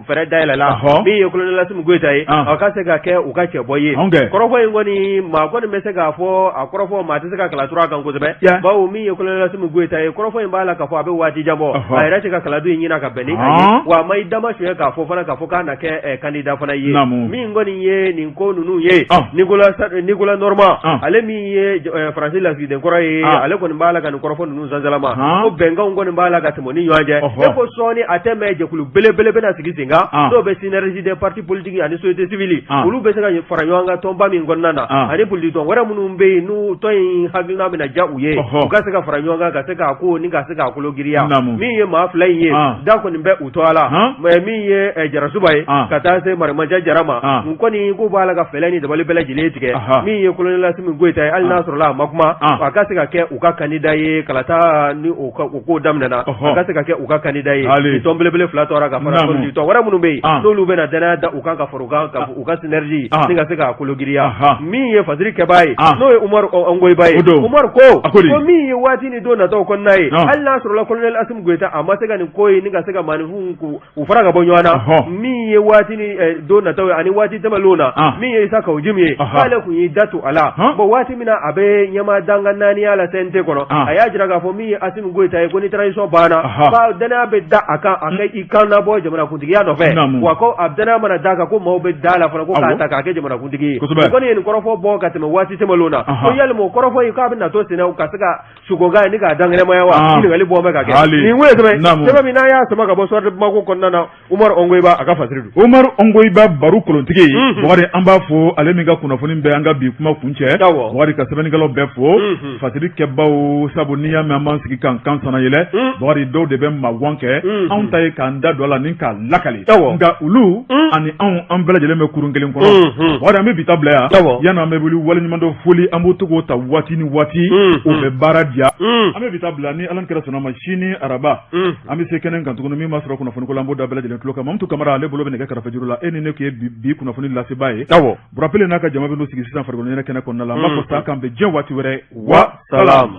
fɛrɛ dayɛlɛla min ye colonel Assimi Goïta ye a ka se ka kɛ u ka cɛbɔ ye kɔrɔfɔ in kɔni maa kɔni bɛ se k'a fɔ a kɔrɔfɔ maa tɛ se ka kalatura a kan kosɛbɛ bawo min ye colonel Assimi Goïta ye kɔrɔfɔ in b'a la k'a fɔ a bɛ waati jan bɔ a yɛrɛ tɛ ka kaladu in ɲina ka bɛn ni a ye wa a ma i dama suɲɛ k'a fɔ fana k'a fɔ k'a na kɛ candidat fana ye min kɔni ye nin ko ninnu ye Nicolas Norma ale min ye Faransi lasigiden kɔrɔ ye ale kɔni b'a la ka nin kɔrɔfɔ ninnu sansalama ko bɛnkanw kɔni b'a la ka tɛmɛ ni ɲɔgɔn cɛ e ko sɔɔni a tɛ mɛn jɛkulu belebele bɛna sigi sen kan n'o bɛ synergie des partis politiques ani société civile olu bɛ se ka fara ɲɔgɔn kan tɔnba min kɔnɔna na ani politique tɔn wɛrɛ minnu bɛ yen n'u tɔn in hakilina bɛna diya u ye u ka se ka fara ɲɔgɔn kan ka se k'a ko ni ka se k'a kolo giriya min ye maa fila in ye da kɔni bɛ u tɔ la min ye Jarasuba ye ka taa se Mariamaja Jara ma n kɔni ko b'a la ka fɛlɛ ni dabali bɛɛ lajɛlen tigɛ min ye colonel Assimi Goïta ye hali n'a sɔrɔla a ma kuma a ka se ka kɛ u ka candidat ye kalata ni o ko daminɛna a ka se ka kɛ u ka candidat ye ni tɔn belebele fila tɔra ka fara politique tɔn wɛrɛ minnu bɛ yen n'olu bɛna danaya da u kan ka fara u kan ka u ka synergie ni ka se k'a kolo giriya min ye Fadiri Kɛba ye n'o ye Umaru Ongoiba ye Umaru ko min ye waati ni don nataw kɔnɔna ye hali n'a sɔrɔla colonel Assimi Goïta a ma se ka nin ko ye ni ka se ka maanifinw u fara ka bɔ ɲɔgɔn na min ye waati ni don nataw ye ani waati tɛmɛnlenw na min ye Isa Kawujimi ye k'ale kun y'i da tu a la bon waati min na a bɛ ɲɛma danga naaniya la CNT kɔnɔ a y'a jira k'a fɔ min ye Assimi Goïta ye ko ni transition banna ka danaya bɛ da a kan a ka i kan labɔ jamanakuntigiya nɔfɛ wa ko a danaya mana da kan ko maaw bɛ da la fana ko k'a ta k'a kɛ jamanakuntigi ye o kɔni ye nin kɔrɔfɔ bɔ ka tɛmɛ waati tɛmɛnlenw na ko yalima o kɔrɔfɔ in k'a bɛ na to senna ka se ka sugoga ye ni k'a dangɛnɛmaya wa ɲininkali bɔ bɛ ka kɛ nin wele sɛbɛn min n'a y'a sama ka bɔ Sorte Bamako kɔnɔna na Umaru Ongoiba a ka fasiri don Umaru Ongoiba baro kolontigi Bakari an b'a fɔ ale min ka kunnafoni bɛ an ka bi kuma kuncɛ Bakari ka sɛbɛnnikɛlaw bɛɛ fo fasiri kɛbaw sabu n'i y'a mɛn an b'an sigi k'an kan sana yɛlɛ Bakari dɔw de bɛ magan kɛ anw ta ye k'an da don a la ni k'a lakale nka olu ani an bɛɛ lajɛlen bɛ kurun kelen kɔnɔ Bakari an bɛ bi ta bila yan yanni an bɛ wuli waleɲuman dɔ foli an b'o to k'o ta waati ni waati o bɛ baara diya an bɛ bi ta bila ni Ala kɛra sɔnna ma sini araba an bɛ se kɛnɛ kan tuguni min ma sɔrɔ kunnafoni ko la an b'o da bɛɛ lajɛlen tulo kan Mamutu Kamara ale bolo bɛ nɛgɛ kɛrɛfɛ juru la e ni ne k'e bi kunnafoni lasebaa ye Burapele n'a ka jama bɛ n'o sigi sisan farikolo ɲɛnɛ kɛnɛ kɔnɔna la an b'a fɔ sa k'an bɛn diɲɛ waati wɛrɛ wa salam